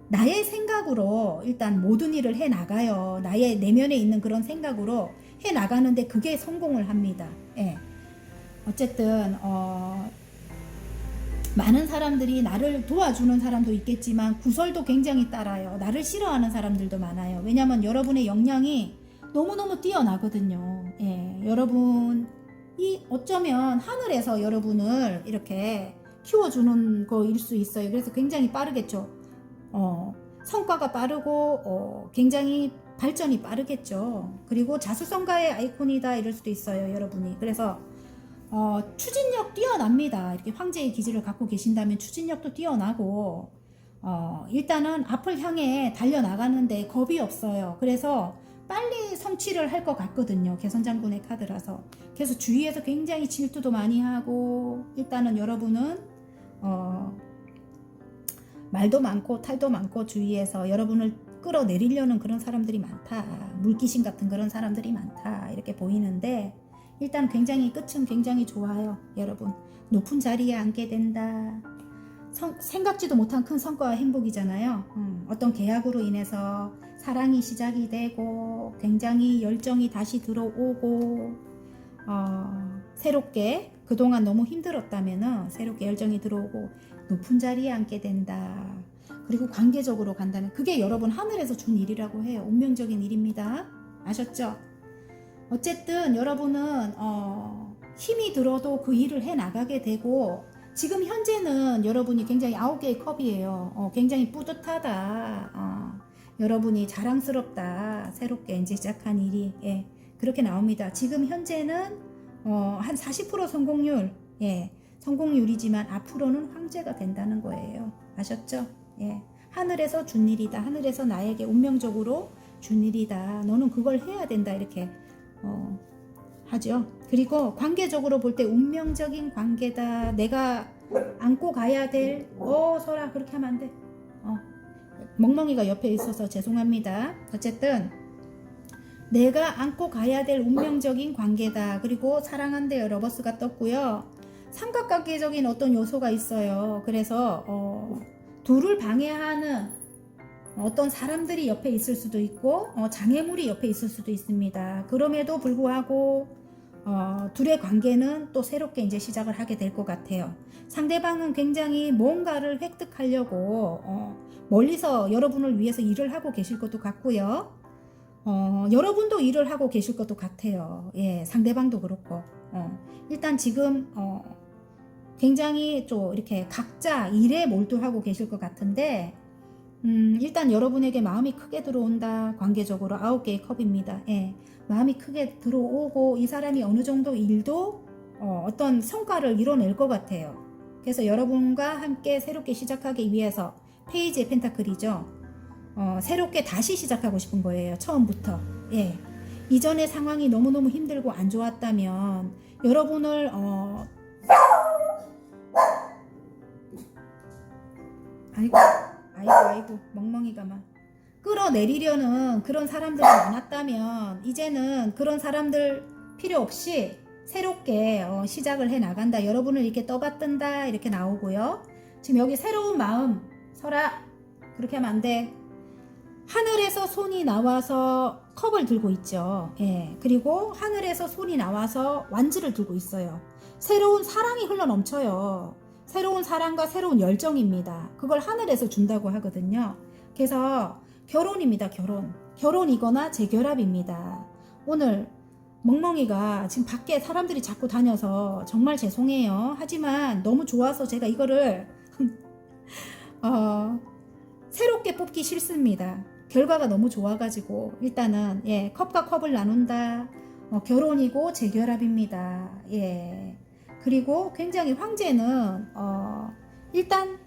나의 생각으로 일단 모든 일을 해 나가요. 나의 내면에 있는 그런 생각으로 해 나가는데 그게 성공을 합니다. 예. 어쨌든 많은 사람들이 나를 도와주는 사람도 있겠지만 구설도 굉장히 따라요. 나를 싫어하는 사람들도 많아요. 왜냐하면 여러분의 역량이 너무너무 뛰어나거든요. 예. 여러분이 어쩌면 하늘에서 여러분을 이렇게 키워주는 거일 수 있어요. 그래서 굉장히 빠르겠죠. 성과가 빠르고 굉장히 발전이 빠르겠죠. 그리고 자수성가의 아이콘이다 이럴 수도 있어요. 여러분이. 그래서 추진력 뛰어납니다. 이렇게 황제의 기질을 갖고 계신다면 추진력도 뛰어나고 일단은 앞을 향해 달려나가는데 겁이 없어요. 그래서 빨리 성취를 할 것 같거든요. 개선장군의 카드라서. 그래서 주위에서 굉장히 질투도 많이 하고, 일단은 여러분은 말도 많고 탈도 많고, 주위에서 여러분을 끌어내리려는 그런 사람들이 많다. 물귀신 같은 그런 사람들이 많다. 이렇게 보이는데, 일단 굉장히 끝은 굉장히 좋아요. 여러분 높은 자리에 앉게 된다. 생각지도 못한 큰 성과와 행복이잖아요. 어떤 계약으로 인해서 사랑이 시작이 되고, 굉장히 열정이 다시 들어오고, 새롭게 그동안 너무 힘들었다면 새롭게 열정이 들어오고 높은 자리에 앉게 된다. 그리고 관계적으로 간다면 그게 여러분 하늘에서 준 일이라고 해요. 운명적인 일입니다. 아셨죠? 어쨌든 여러분은 힘이 들어도 그 일을 해 나가게 되고, 지금 현재는 여러분이 굉장히 9개의 컵이에요. 굉장히 뿌듯하다. 여러분이 자랑스럽다. 새롭게 이제 시작한 일이. 예, 그렇게 나옵니다. 지금 현재는 한 40% 성공률. 예, 성공률이지만 앞으로는 황제가 된다는 거예요. 아셨죠? 예, 하늘에서 준 일이다. 하늘에서 나에게 운명적으로 준 일이다. 너는 그걸 해야 된다. 이렇게 하죠. 그리고 관계적으로 볼 때 운명적인 관계다. 내가 안고 가야 될 설아 그렇게 하면 안 돼. 멍멍이가 옆에 있어서 죄송합니다. 어쨌든 내가 안고 가야 될 운명적인 관계다. 그리고 사랑한대요. 러버스가 떴고요. 삼각관계적인 어떤 요소가 있어요. 그래서 둘을 방해하는 어떤 사람들이 옆에 있을 수도 있고, 장애물이 옆에 있을 수도 있습니다. 그럼에도 불구하고 둘의 관계는 또 새롭게 이제 시작을 하게 될 것 같아요. 상대방은 굉장히 뭔가를 획득하려고 멀리서 여러분을 위해서 일을 하고 계실 것도 같고요. 여러분도 일을 하고 계실 것도 같아요. 예, 상대방도 그렇고. 일단 지금 굉장히 좀 이렇게 각자 일에 몰두하고 계실 것 같은데, 일단 여러분에게 마음이 크게 들어온다. 관계적으로 9개의 컵입니다. 예, 마음이 크게 들어오고, 이 사람이 어느 정도 일도 어떤 성과를 이뤄낼 것 같아요. 그래서 여러분과 함께 새롭게 시작하기 위해서, 페이지의 펜타클이죠. 새롭게 다시 시작하고 싶은 거예요. 처음부터. 예, 이전의 상황이 너무너무 힘들고 안 좋았다면 여러분을 아이고 멍멍이가 막 끌어내리려는 그런 사람들이 많았다면, 이제는 그런 사람들 필요 없이 새롭게 시작을 해 나간다. 여러분을 이렇게 떠받든다. 이렇게 나오고요. 지금 여기 새로운 마음. 설아 그렇게 하면 안 돼. 하늘에서 손이 나와서 컵을 들고 있죠. 예, 그리고 하늘에서 손이 나와서 완지를 들고 있어요. 새로운 사랑이 흘러넘쳐요. 새로운 사랑과 새로운 열정입니다. 그걸 하늘에서 준다고 하거든요. 그래서 결혼입니다. 결혼이거나 재결합입니다. 오늘 멍멍이가 지금 밖에 사람들이 자꾸 다녀서 정말 죄송해요. 하지만 너무 좋아서 제가 이거를 새롭게 뽑기 싫습니다. 결과가 너무 좋아가지고. 일단은 예, 컵과 컵을 나눈다. 결혼이고 재결합입니다. 예. 그리고 굉장히 황제는 일단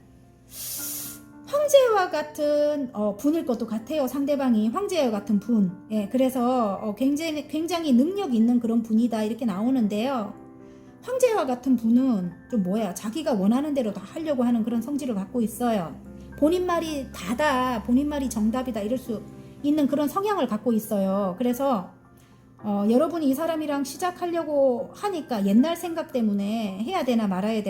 황제와 같은 분일 것도 같아요. 상대방이 황제와 같은 분. 예, 그래서 굉장히 능력 있는 그런 분이다. 이렇게 나오는데요. 황제와 같은 분은 좀 자기가 원하는 대로 다 하려고 하는 그런 성질을 갖고 있어요. 본인 말이 다다, 본인 말이 정답이다 이럴 수 있는 그런 성향을 갖고 있어요. 그래서 여러분이 이 사람이랑 시작하려고 하니까 옛날 생각 때문에 해야 되나 말아야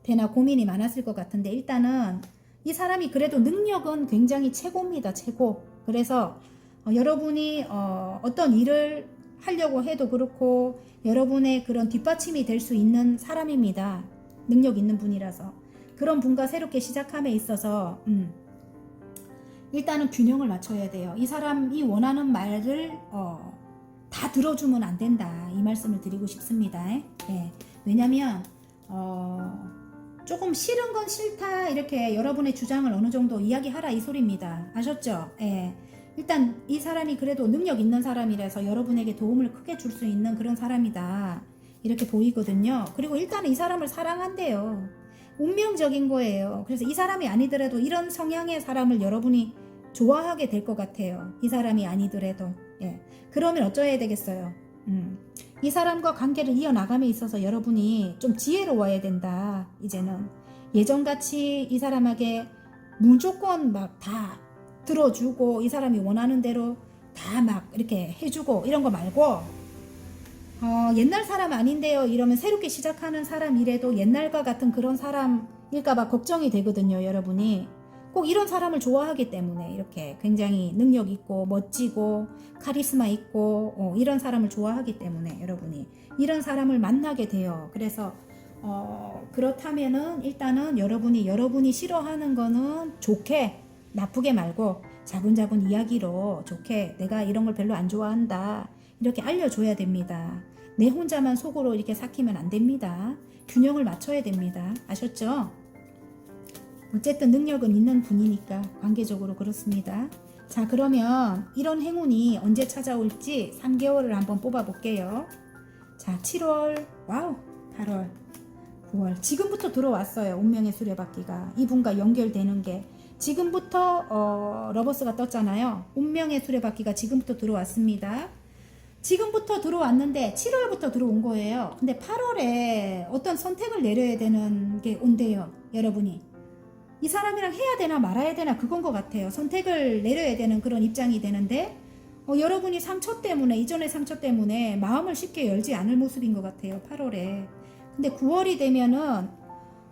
되나 고민이 많았을 것 같은데, 일단은 이 사람이 그래도 능력은 굉장히 최고입니다. 최고. 그래서 여러분이 어떤 일을 하려고 해도 그렇고 여러분의 그런 뒷받침이 될 수 있는 사람입니다. 능력 있는 분이라서. 그런 분과 새롭게 시작함에 있어서 일단은 균형을 맞춰야 돼요. 이 사람이 원하는 말을 다 들어주면 안 된다. 이 말씀을 드리고 싶습니다. 예. 왜냐면 조금 싫은 건 싫다 이렇게 여러분의 주장을 어느 정도 이야기하라 이 소리입니다. 아셨죠? 예. 일단 이 사람이 그래도 능력 있는 사람이라서 여러분에게 도움을 크게 줄 수 있는 그런 사람이다 이렇게 보이거든요. 그리고 일단 이 사람을 사랑한대요. 운명적인 거예요. 그래서 이 사람이 아니더라도 이런 성향의 사람을 여러분이 좋아하게 될 것 같아요. 이 사람이 아니더라도. 예. 그러면 어쩌야 되겠어요? 이 사람과 관계를 이어나감에 있어서 여러분이 좀 지혜로워야 된다. 이제는 예전같이 이 사람에게 무조건 막 다 들어주고 이 사람이 원하는 대로 다 막 이렇게 해주고 이런 거 말고 옛날 사람 아닌데요 이러면 새롭게 시작하는 사람이라도 옛날과 같은 그런 사람일까봐 걱정이 되거든요. 여러분이 꼭 이런 사람을 좋아하기 때문에 이렇게 굉장히 능력 있고 멋지고 카리스마 있고 이런 사람을 좋아하기 때문에 여러분이 이런 사람을 만나게 돼요. 그래서 그렇다면은 일단은 여러분이 싫어하는 거는 좋게 나쁘게 말고 자분자분 이야기로 좋게 내가 이런 걸 별로 안 좋아한다 이렇게 알려줘야 됩니다. 내 혼자만 속으로 이렇게 삭히면 안 됩니다. 균형을 맞춰야 됩니다. 아셨죠? 어쨌든 능력은 있는 분이니까 관계적으로 그렇습니다. 자, 그러면 이런 행운이 언제 찾아올지 3개월을 한번 뽑아 볼게요. 자, 7월, 와우, 8월, 9월. 지금부터 들어왔어요. 운명의 수레바퀴가. 이분과 연결되는 게. 지금부터 러버스가 떴잖아요. 운명의 수레바퀴가 지금부터 들어왔습니다. 지금부터 들어왔는데 7월부터 들어온 거예요. 근데 8월에 어떤 선택을 내려야 되는 게 온대요. 여러분이. 이 사람이랑 해야 되나 말아야 되나 그건 것 같아요. 선택을 내려야 되는 그런 입장이 되는데 여러분이 상처 때문에 이전의 상처 때문에 마음을 쉽게 열지 않을 모습인 것 같아요. 8월에. 근데 9월이 되면은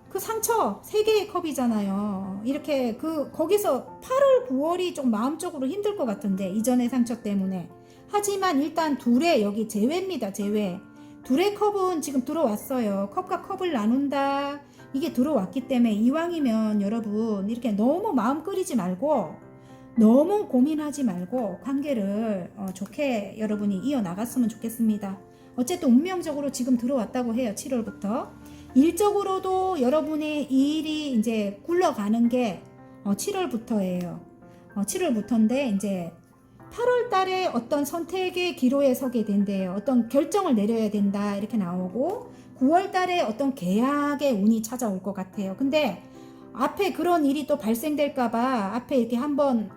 그 상처 3개의 컵이잖아요. 이렇게 거기서 8월 9월이 좀 마음적으로 힘들 것 같은데 이전의 상처 때문에. 하지만 일단 둘의 여기 제외입니다. 제외. 둘의 컵은 지금 들어왔어요. 컵과 컵을 나눈다. 이게 들어왔기 때문에 이왕이면 여러분 이렇게 너무 마음 끓이지 말고 너무 고민하지 말고 관계를 좋게 여러분이 이어나갔으면 좋겠습니다. 어쨌든 운명적으로 지금 들어왔다고 해요. 7월부터. 일적으로도 여러분의 이 일이 이제 굴러가는 게 7월부터예요. 7월부터인데 이제 8월 달에 어떤 선택의 기로에 서게 된대요. 어떤 결정을 내려야 된다 이렇게 나오고 9월 달에 어떤 계약의 운이 찾아올 것 같아요. 근데 앞에 그런 일이 또 발생될까봐 앞에 이렇게 한번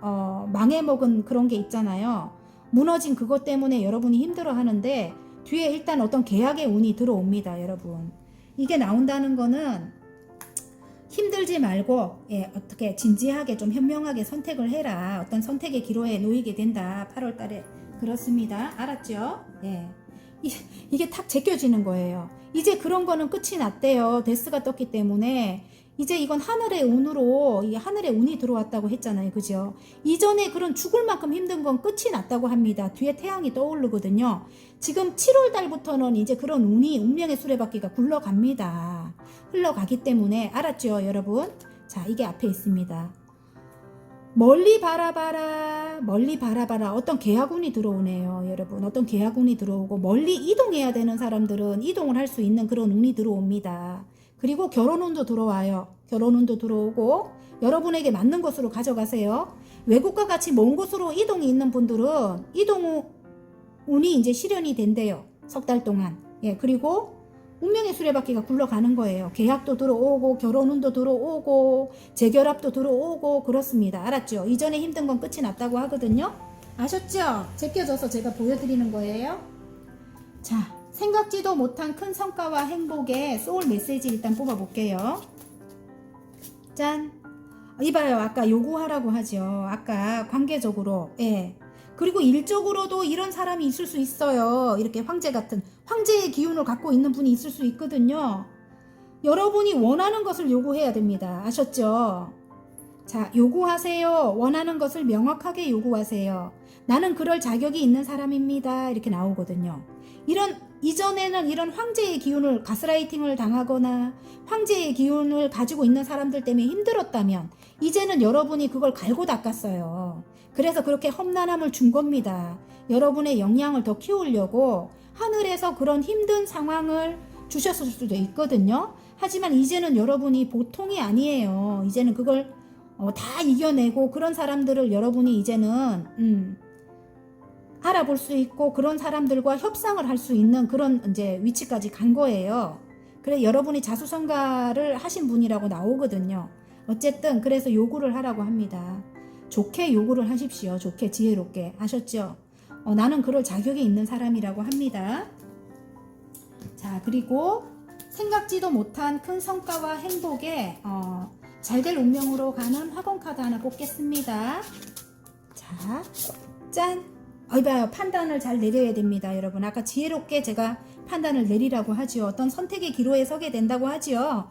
망해먹은 그런 게 있잖아요. 무너진 그것 때문에 여러분이 힘들어 하는데 뒤에 일단 어떤 계약의 운이 들어옵니다. 여러분. 이게 나온다는 거는 힘들지 말고 어떻게 진지하게 좀 현명하게 선택을 해라. 어떤 선택의 기로에 놓이게 된다. 8월 달에. 그렇습니다. 알았죠? 예. 이게 탁 제껴지는 거예요. 이제 그런 거는 끝이 났대요. 데스가 떴기 때문에 이제 이건 하늘의 운으로 이 하늘의 운이 들어왔다고 했잖아요. 그죠? 이전에 그런 죽을 만큼 힘든 건 끝이 났다고 합니다. 뒤에 태양이 떠오르거든요. 지금 7월 달부터는 이제 그런 운이 운명의 수레바퀴가 굴러갑니다. 흘러가기 때문에 알았죠, 여러분? 자, 이게 앞에 있습니다. 멀리 바라봐라, 멀리 바라봐라. 어떤 계약운이 들어오네요, 여러분. 어떤 계약운이 들어오고 멀리 이동해야 되는 사람들은 이동을 할 수 있는 그런 운이 들어옵니다. 그리고 결혼운도 들어와요. 결혼운도 들어오고 여러분에게 맞는 곳으로 가져가세요. 외국과 같이 먼 곳으로 이동이 있는 분들은 이동운이 이제 실현이 된대요. 석 달 동안. 예, 그리고 운명의 수레바퀴가 굴러가는 거예요. 계약도 들어오고 결혼운도 들어오고 재결합도 들어오고 그렇습니다. 알았죠? 이전에 힘든 건 끝이 났다고 하거든요. 아셨죠? 제껴져서 제가 보여드리는 거예요. 자, 생각지도 못한 큰 성과와 행복의 소울 메시지 일단 뽑아볼게요. 짠! 이봐요. 아까 요구하라고 하죠. 아까 관계적으로. 예. 그리고 일적으로도 이런 사람이 있을 수 있어요. 이렇게 황제 같은 황제의 기운을 갖고 있는 분이 있을 수 있거든요. 여러분이 원하는 것을 요구해야 됩니다. 아셨죠? 자, 요구하세요. 원하는 것을 명확하게 요구하세요. 나는 그럴 자격이 있는 사람입니다. 이렇게 나오거든요. 이전에는 이런 황제의 기운을 가스라이팅을 당하거나 황제의 기운을 가지고 있는 사람들 때문에 힘들었다면 이제는 여러분이 그걸 갈고 닦았어요. 그래서 그렇게 험난함을 준 겁니다. 여러분의 역량을 더 키우려고 하늘에서 그런 힘든 상황을 주셨을 수도 있거든요. 하지만 이제는 여러분이 보통이 아니에요. 이제는 그걸 다 이겨내고 그런 사람들을 여러분이 이제는 알아볼 수 있고 그런 사람들과 협상을 할 수 있는 그런 이제 위치까지 간 거예요. 그래 여러분이 자수성가를 하신 분이라고 나오거든요. 어쨌든 그래서 요구를 하라고 합니다. 좋게 요구를 하십시오. 좋게 지혜롭게 하셨죠? 나는 그럴 자격이 있는 사람이라고 합니다. 자, 그리고 생각지도 못한 큰 성과와 행복에 잘될 운명으로 가는 화공 카드 하나 뽑겠습니다. 자, 짠! 봐요. 판단을 잘 내려야 됩니다, 여러분. 아까 지혜롭게 제가 판단을 내리라고 하지요. 어떤 선택의 기로에 서게 된다고 하지요.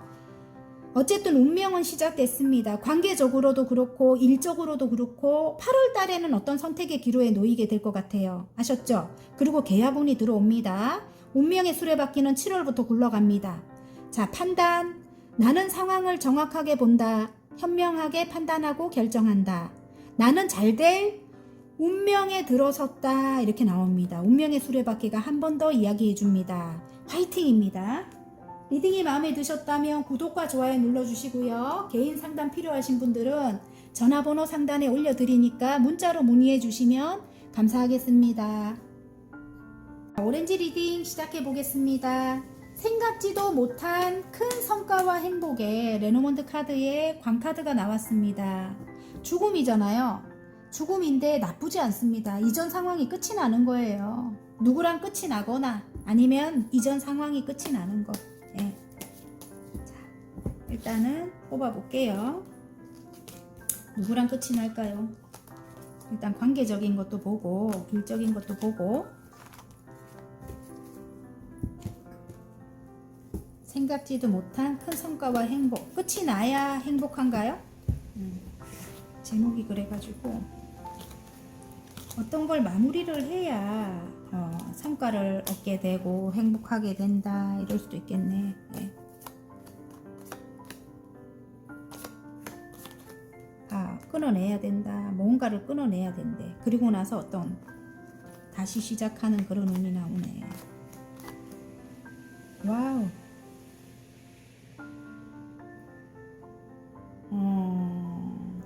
어쨌든 운명은 시작됐습니다. 관계적으로도 그렇고 일적으로도 그렇고 8월 달에는 어떤 선택의 기로에 놓이게 될 것 같아요. 아셨죠? 그리고 계약운이 들어옵니다. 운명의 수레바퀴는 7월부터 굴러갑니다. 자, 판단. 나는 상황을 정확하게 본다. 현명하게 판단하고 결정한다. 나는 잘될 운명에 들어섰다. 이렇게 나옵니다. 운명의 수레바퀴가 한 번 더 이야기해 줍니다. 화이팅입니다. 리딩이 마음에 드셨다면 구독과 좋아요 눌러주시고요. 개인 상담 필요하신 분들은 전화번호 상단에 올려드리니까 문자로 문의해 주시면 감사하겠습니다. 오렌지 리딩 시작해 보겠습니다. 생각지도 못한 큰 성과와 행복에 레노먼드 카드에 광카드가 나왔습니다. 죽음이잖아요. 죽음인데 나쁘지 않습니다. 이전 상황이 끝이 나는 거예요. 누구랑 끝이 나거나 아니면 이전 상황이 끝이 나는 거. 네. 자, 일단은 뽑아볼게요. 누구랑 끝이 날까요? 일단 관계적인 것도 보고 일적인 것도 보고 생각지도 못한 큰 성과와 행복. 끝이 나야 행복한가요? 제목이 그래가지고 어떤 걸 마무리를 해야 성과를 얻게 되고 행복하게 된다 이럴 수도 있겠네. 네. 끊어내야 된다. 뭔가를 끊어내야 된대. 그리고 나서 어떤 다시 시작하는 그런 운이 나오네. 와우.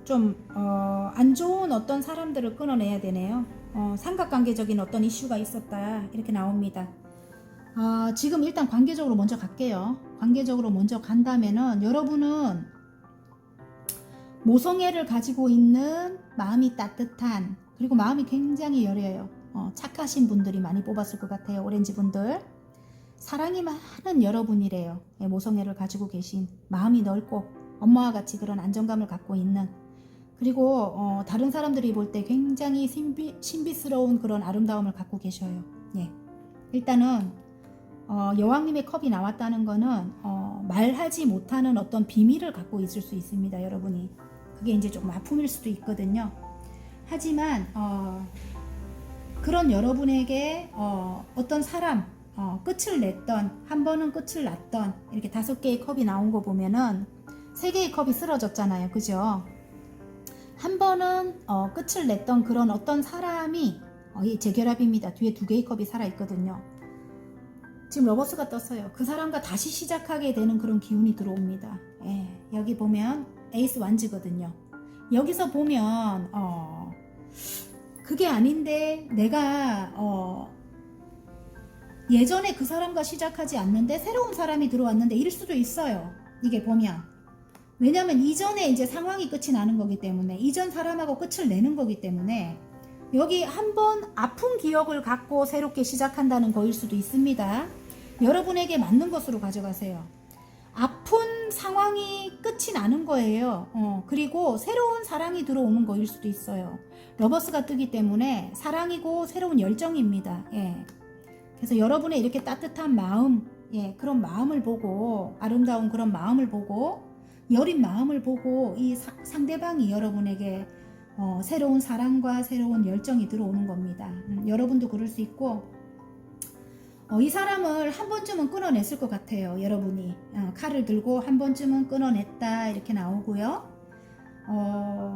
좀 안 좋은 어떤 사람들을 끊어내야 되네요. 삼각관계적인 어떤 이슈가 있었다 이렇게 나옵니다. 지금 일단 관계적으로 먼저 갈게요. 관계적으로 먼저 간다면은 여러분은 모성애를 가지고 있는 마음이 따뜻한 그리고 마음이 굉장히 여려요. 착하신 분들이 많이 뽑았을 것 같아요. 오렌지 분들. 사랑이 많은 여러분이래요. 모성애를 가지고 계신 마음이 넓고 엄마와 같이 그런 안정감을 갖고 있는 그리고 다른 사람들이 볼 때 굉장히 신비스러운 그런 아름다움을 갖고 계셔요. 예. 일단은 여왕님의 컵이 나왔다는 거는 말하지 못하는 어떤 비밀을 갖고 있을 수 있습니다. 여러분이. 그게 이제 조금 아픔일 수도 있거든요. 하지만 그런 여러분에게 어떤 사람 끝을 냈던 한 번은 끝을 났던 이렇게 5개의 컵이 나온 거 보면은 3개의 컵이 쓰러졌잖아요. 그죠? 한 번은 끝을 냈던 그런 어떤 사람이 이 재결합입니다. 뒤에 2개의 컵이 살아있거든요. 지금 러버스가 떴어요. 그 사람과 다시 시작하게 되는 그런 기운이 들어옵니다. 예, 여기 보면 에이스 완즈거든요. 여기서 보면 그게 아닌데 내가 예전에 그 사람과 시작하지 않는데 새로운 사람이 들어왔는데 이럴 수도 있어요. 이게 보면 왜냐면 이전에 이제 상황이 끝이 나는 거기 때문에 이전 사람하고 끝을 내는 거기 때문에 여기 한번 아픈 기억을 갖고 새롭게 시작한다는 거일 수도 있습니다. 여러분에게 맞는 것으로 가져가세요. 아픈 상황이 끝이 나는 거예요. 그리고 새로운 사랑이 들어오는 거일 수도 있어요. 러버스가 뜨기 때문에 사랑이고 새로운 열정입니다. 예. 그래서 여러분의 이렇게 따뜻한 마음, 예, 그런 마음을 보고 아름다운 그런 마음을 보고 여린 마음을 보고 이 상대방이 여러분에게 새로운 사랑과 새로운 열정이 들어오는 겁니다. 여러분도 그럴 수 있고 이 사람을 한 번쯤은 끊어냈을 것 같아요. 여러분이 칼을 들고 한 번쯤은 끊어냈다 이렇게 나오고요.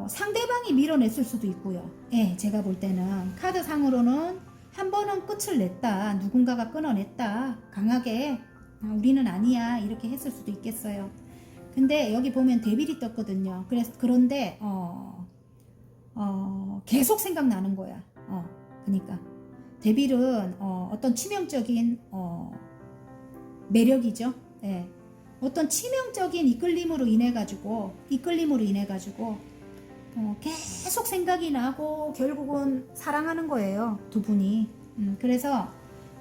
상대방이 밀어냈을 수도 있고요. 예, 제가 볼 때는 카드상으로는 한 번은 끝을 냈다. 누군가가 끊어냈다. 강하게 우리는 아니야 이렇게 했을 수도 있겠어요. 근데 여기 보면 데빌이 떴거든요. 그런데 계속 생각나는 거야. 그러니까 데빌은 어떤 치명적인 매력이죠. 예. 어떤 치명적인 이끌림으로 인해 가지고 계속 생각이 나고 결국은 사랑하는 거예요, 두 분이. 그래서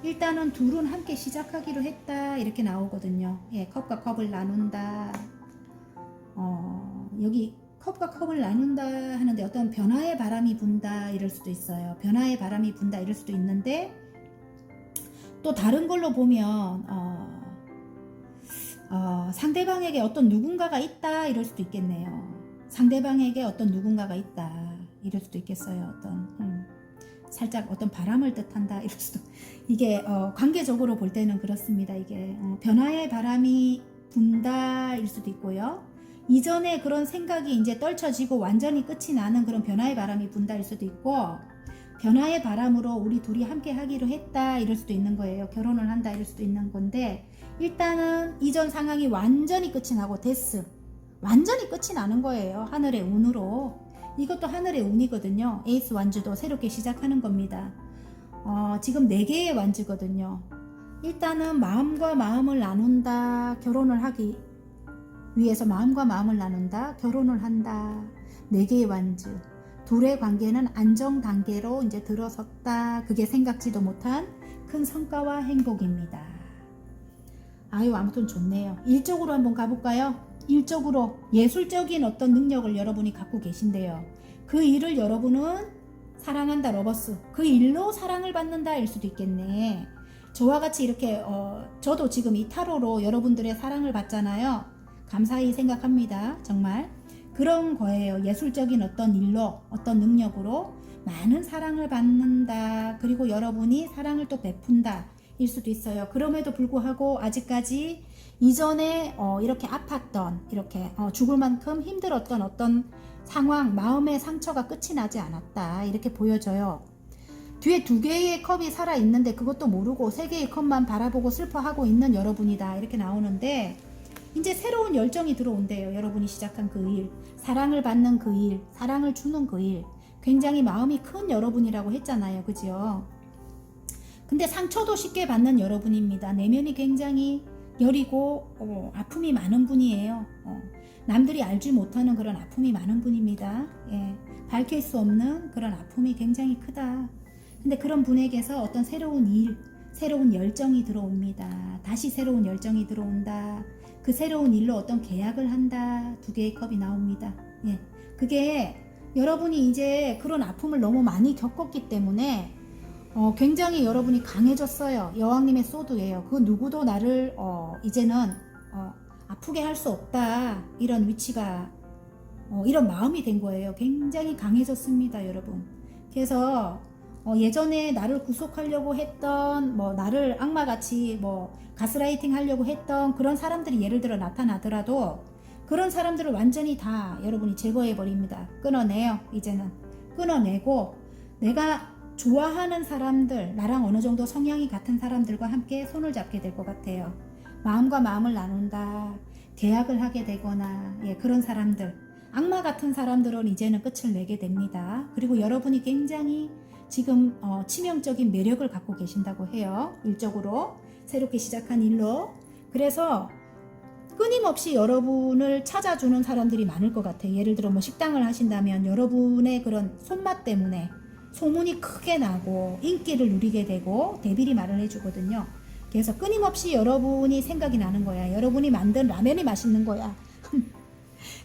일단은 둘은 함께 시작하기로 했다 이렇게 나오거든요. 예, 컵과 컵을 나눈다. 여기 컵과 컵을 나눈다 하는데 어떤 변화의 바람이 분다 이럴 수도 있어요. 변화의 바람이 분다 이럴 수도 있는데 또 다른 걸로 보면 상대방에게 어떤 누군가가 있다 이럴 수도 있겠네요. 상대방에게 어떤 누군가가 있다 이럴 수도 있겠어요. 어떤 살짝 어떤 바람을 뜻한다 이럴 수도. 이게 관계적으로 볼 때는 그렇습니다. 이게 변화의 바람이 분다 일 수도 있고요. 이전에 그런 생각이 이제 떨쳐지고 완전히 끝이 나는 그런 변화의 바람이 분다 일 수도 있고, 변화의 바람으로 우리 둘이 함께 하기로 했다 이럴 수도 있는 거예요. 결혼을 한다 이럴 수도 있는 건데, 일단은 이전 상황이 완전히 끝이 나고 데스, 완전히 끝이 나는 거예요. 하늘의 운으로. 이것도 하늘의 운이거든요. 에이스 완주도 새롭게 시작하는 겁니다. 지금 4개의 완주거든요. 일단은 마음과 마음을 나눈다, 결혼을 하기 위해서 마음과 마음을 나눈다, 결혼을 한다. 4개의 완주. 둘의 관계는 안정 단계로 이제 들어섰다. 그게 생각지도 못한 큰 성과와 행복입니다. 아유, 아무튼 좋네요. 일적으로 한번 가볼까요? 일적으로 예술적인 어떤 능력을 여러분이 갖고 계신데요. 그 일을 여러분은 사랑한다, 러버스. 그 일로 사랑을 받는다 일 수도 있겠네. 저와 같이 이렇게 저도 지금 이 타로로 여러분들의 사랑을 받잖아요. 감사히 생각합니다. 정말 그런 거예요. 예술적인 어떤 일로, 어떤 능력으로 많은 사랑을 받는다. 그리고 여러분이 사랑을 또 베푼다 일 수도 있어요. 그럼에도 불구하고 아직까지 이전에 이렇게 아팠던, 이렇게 죽을 만큼 힘들었던 어떤 상황, 마음의 상처가 끝이 나지 않았다 이렇게 보여져요. 뒤에 2개의 컵이 살아있는데 그것도 모르고 3개의 컵만 바라보고 슬퍼하고 있는 여러분이다 이렇게 나오는데, 이제 새로운 열정이 들어온대요. 여러분이 시작한 그 일, 사랑을 받는 그 일, 사랑을 주는 그 일, 굉장히 마음이 큰 여러분이라고 했잖아요. 그죠? 근데 상처도 쉽게 받는 여러분입니다. 내면이 굉장히 여리고 아픔이 많은 분이에요. 남들이 알지 못하는 그런 아픔이 많은 분입니다. 예, 밝힐 수 없는 그런 아픔이 굉장히 크다. 근데 그런 분에게서 어떤 새로운 일, 새로운 열정이 들어옵니다. 다시 새로운 열정이 들어온다. 그 새로운 일로 어떤 계약을 한다. 2개의 컵이 나옵니다. 예, 그게 여러분이 이제 그런 아픔을 너무 많이 겪었기 때문에 굉장히 여러분이 강해졌어요. 여왕님의 소드예요. 그 누구도 나를 이제는 아프게 할 수 없다. 이런 위치가 이런 마음이 된 거예요. 굉장히 강해졌습니다, 여러분. 그래서 예전에 나를 구속하려고 했던 나를 악마같이 가스라이팅 하려고 했던 그런 사람들이 예를 들어 나타나더라도 그런 사람들을 완전히 다 여러분이 제거해 버립니다. 끊어내요. 이제는 끊어내고 내가 좋아하는 사람들, 나랑 어느 정도 성향이 같은 사람들과 함께 손을 잡게 될 것 같아요. 마음과 마음을 나눈다, 계약을 하게 되거나 그런 사람들, 악마 같은 사람들은 이제는 끝을 내게 됩니다. 그리고 여러분이 굉장히 지금 치명적인 매력을 갖고 계신다고 해요. 일적으로 새롭게 시작한 일로. 그래서 끊임없이 여러분을 찾아주는 사람들이 많을 것 같아요. 예를 들어 식당을 하신다면 여러분의 그런 손맛 때문에 소문이 크게 나고 인기를 누리게 되고 대비리 말을 해주거든요. 그래서 끊임없이 여러분이 생각이 나는 거야. 여러분이 만든 라면이 맛있는 거야.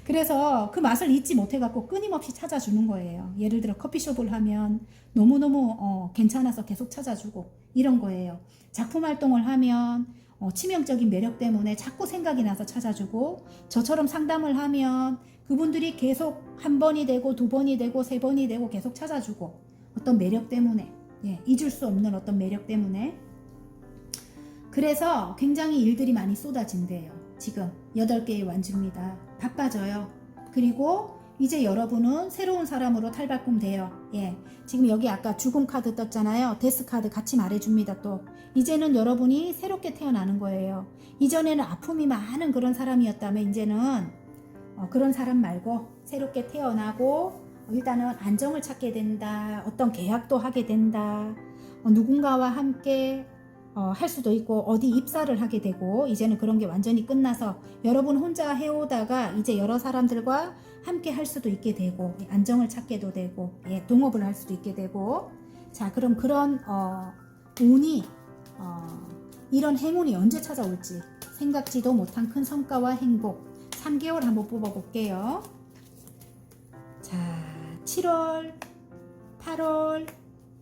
그래서 그 맛을 잊지 못해갖고 끊임없이 찾아주는 거예요. 예를 들어 커피숍을 하면 너무너무 괜찮아서 계속 찾아주고 이런 거예요. 작품 활동을 하면 치명적인 매력 때문에 자꾸 생각이 나서 찾아주고, 저처럼 상담을 하면 그분들이 계속 1번이 되고 2번이 되고 3번이 되고 계속 찾아주고, 어떤 매력 때문에, 잊을 수 없는 어떤 매력 때문에. 그래서 굉장히 일들이 많이 쏟아진대요. 지금 8개의 완주입니다. 바빠져요. 그리고 이제 여러분은 새로운 사람으로 탈바꿈돼요. 지금 여기 아까 죽음 카드 떴잖아요. 데스 카드 같이 말해줍니다. 또 이제는 여러분이 새롭게 태어나는 거예요. 이전에는 아픔이 많은 그런 사람이었다면 이제는 그런 사람 말고 새롭게 태어나고 일단은 안정을 찾게 된다. 어떤 계약도 하게 된다. 누군가와 함께 할 수도 있고 어디 입사를 하게 되고 이제는 그런 게 완전히 끝나서 여러분 혼자 해오다가 이제 여러 사람들과 함께 할 수도 있게 되고 안정을 찾게도 되고 동업을 할 수도 있게 되고 자 그럼 그런 운이 이런 행운이 언제 찾아올지 생각지도 못한 큰 성과와 행복 3개월 한번 뽑아볼게요. 자 7월 8월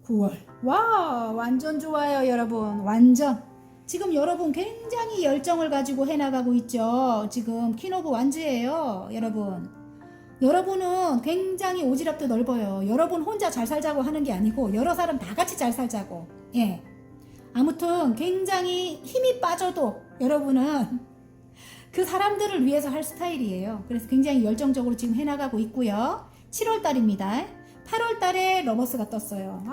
9월 와 완전 좋아요 여러분. 완전 지금 여러분 굉장히 열정을 가지고 해나가고 있죠. 지금 퀸 오브 완즈예요 여러분. 여러분은 굉장히 오지랖도 넓어요. 여러분 혼자 잘 살자고 하는 게 아니고 여러 사람 다 같이 잘 살자고. 아무튼 굉장히 힘이 빠져도 여러분은 그 사람들을 위해서 할 스타일이에요. 그래서 굉장히 열정적으로 지금 해나가고 있고요. 7월 달입니다. 8월 달에 러버스가 떴어요.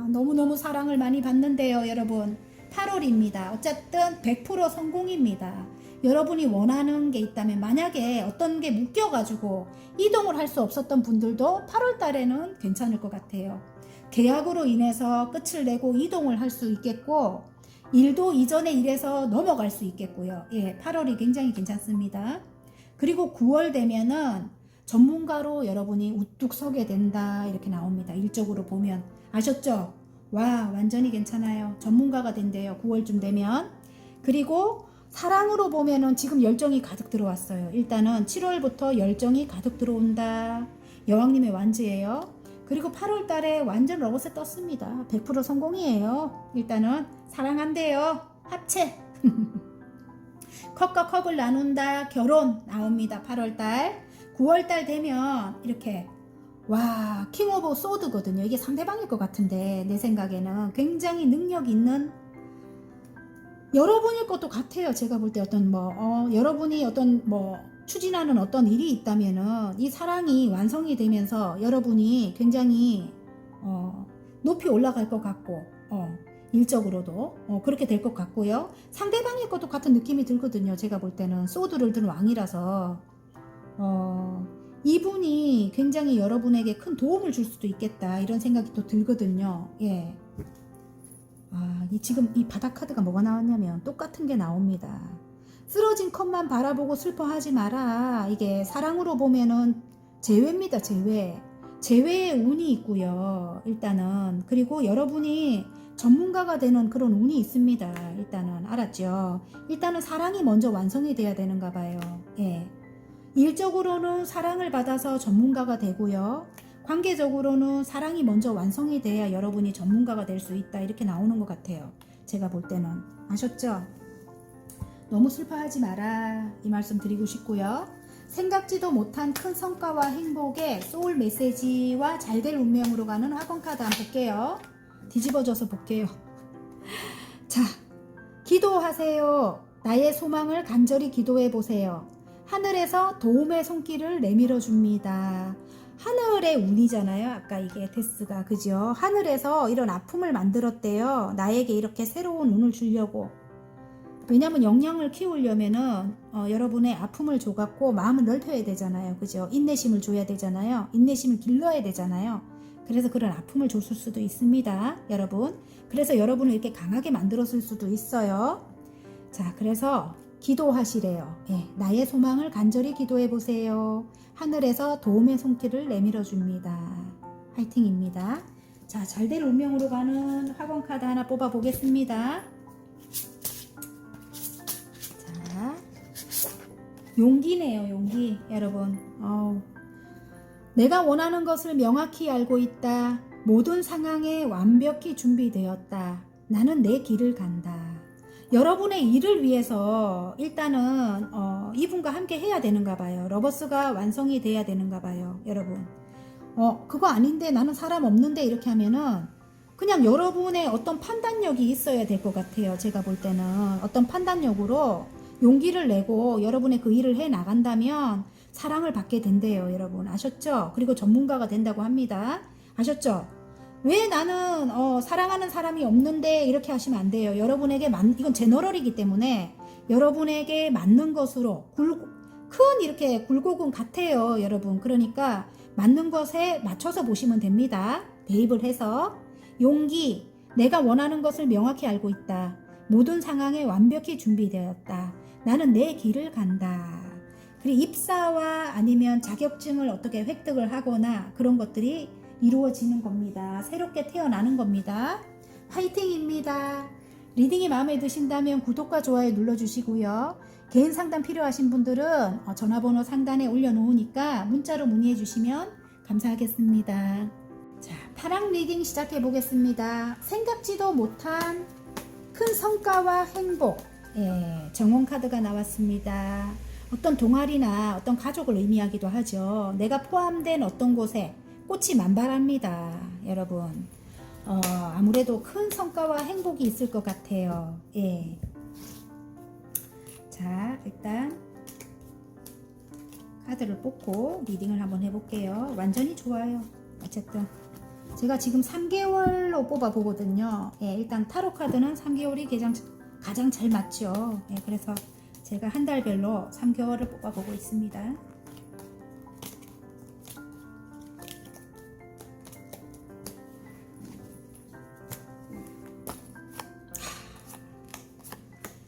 너무너무 사랑을 많이 받는데요 여러분. 8월입니다. 어쨌든 100% 성공입니다. 여러분이 원하는 게 있다면 만약에 어떤 게 묶여가지고 이동을 할 수 없었던 분들도 8월 달에는 괜찮을 것 같아요. 계약으로 인해서 끝을 내고 이동을 할 수 있겠고 일도 이전의 일에서 넘어갈 수 있겠고요. 8월이 굉장히 괜찮습니다. 그리고 9월 되면은 전문가로 여러분이 우뚝 서게 된다 이렇게 나옵니다. 일적으로 보면 아셨죠? 와 완전히 괜찮아요. 전문가가 된대요. 9월쯤 되면. 그리고 사랑으로 보면은 지금 열정이 가득 들어왔어요. 일단은 7월부터 열정이 가득 들어온다. 여왕님의 완즈예요. 그리고 8월 달에 완전 러버스 떴습니다. 100% 성공이에요. 일단은 사랑한대요. 합체. 컵과 컵을 나눈다. 결혼 나옵니다. 8월 달. 9월 달 되면 이렇게 와 킹 오브 소드거든요. 이게 상대방일 것 같은데 내 생각에는 굉장히 능력 있는 여러분일 것도 같아요. 제가 볼 때 어떤 여러분이 어떤 추진하는 어떤 일이 있다면은 이 사랑이 완성이 되면서 여러분이 굉장히 높이 올라갈 것 같고 일적으로도 그렇게 될 것 같고요. 상대방일 것도 같은 느낌이 들거든요. 제가 볼 때는 소드를 든 왕이라서 이분이 굉장히 여러분에게 큰 도움을 줄 수도 있겠다 이런 생각이 또 들거든요. 지금 이 바닥 카드가 뭐가 나왔냐면 똑같은 게 나옵니다. 쓰러진 컵만 바라보고 슬퍼하지 마라. 이게 사랑으로 보면은 재회입니다. 재회의 운이 있고요. 일단은 그리고 여러분이 전문가가 되는 그런 운이 있습니다. 일단은 알았죠? 일단은 사랑이 먼저 완성이 돼야 되는가 봐요. 일적으로는 사랑을 받아서 전문가가 되고요. 관계적으로는 사랑이 먼저 완성이 돼야 여러분이 전문가가 될 수 있다 이렇게 나오는 것 같아요. 제가 볼 때는 아셨죠? 너무 슬퍼하지 마라 이 말씀 드리고 싶고요. 생각지도 못한 큰 성과와 행복의 소울 메시지와 잘될 운명으로 가는 학원 카드 한번 볼게요. 뒤집어져서 볼게요. 자, 기도하세요. 나의 소망을 간절히 기도해 보세요. 하늘에서 도움의 손길을 내밀어 줍니다. 하늘의 운이잖아요. 아까 이게 데스가 그죠? 하늘에서 이런 아픔을 만들었대요. 나에게 이렇게 새로운 운을 주려고. 왜냐면 역량을 키우려면은 여러분의 아픔을 줘갖고 마음을 넓혀야 되잖아요. 그죠? 인내심을 줘야 되잖아요. 인내심을 길러야 되잖아요. 그래서 그런 아픔을 줬을 수도 있습니다. 여러분. 그래서 여러분을 이렇게 강하게 만들었을 수도 있어요. 자, 그래서 기도하시래요. 나의 소망을 간절히 기도해 보세요. 하늘에서 도움의 손길을 내밀어 줍니다. 화이팅입니다. 자, 잘될 운명으로 가는 학원 카드 하나 뽑아 보겠습니다. 자, 용기네요. 용기. 여러분 내가 원하는 것을 명확히 알고 있다. 모든 상황에 완벽히 준비되었다. 나는 내 길을 간다. 여러분의 일을 위해서 일단은 이분과 함께 해야 되는가 봐요. 러버스가 완성이 돼야 되는가 봐요. 여러분 그거 아닌데 나는 사람 없는데 이렇게 하면은 그냥 여러분의 어떤 판단력이 있어야 될 것 같아요. 제가 볼 때는 어떤 판단력으로 용기를 내고 여러분의 그 일을 해 나간다면 사랑을 받게 된대요. 여러분 아셨죠? 그리고 전문가가 된다고 합니다. 아셨죠? 왜 나는 사랑하는 사람이 없는데 이렇게 하시면 안 돼요. 여러분에게 이건 제너럴이기 때문에 여러분에게 맞는 것으로 큰 이렇게 굴곡은 같아요. 여러분 그러니까 맞는 것에 맞춰서 보시면 됩니다. 대입을 해서 용기 내가 원하는 것을 명확히 알고 있다. 모든 상황에 완벽히 준비되었다. 나는 내 길을 간다. 그리고 입사와 아니면 자격증을 어떻게 획득을 하거나 그런 것들이 이루어지는 겁니다. 새롭게 태어나는 겁니다. 화이팅입니다. 리딩이 마음에 드신다면 구독과 좋아요 눌러주시고요. 개인 상담 필요하신 분들은 전화번호 상단에 올려놓으니까 문자로 문의해 주시면 감사하겠습니다. 자, 파랑 리딩 시작해 보겠습니다. 생각지도 못한 큰 성과와 행복, 정원 카드가 나왔습니다. 어떤 동아리나 어떤 가족을 의미하기도 하죠. 내가 포함된 어떤 곳에 꽃이 만발합니다. 여러분, 아무래도 큰 성과와 행복이 있을 것 같아요. 예. 자, 일단 카드를 뽑고 리딩을 한번 해볼게요. 완전히 좋아요. 어쨌든 제가 지금 3개월로 뽑아 보거든요. 예, 일단 타로 카드는 3개월이 가장 잘 맞죠. 예, 그래서 제가 한 달별로 3개월을 뽑아 보고 있습니다.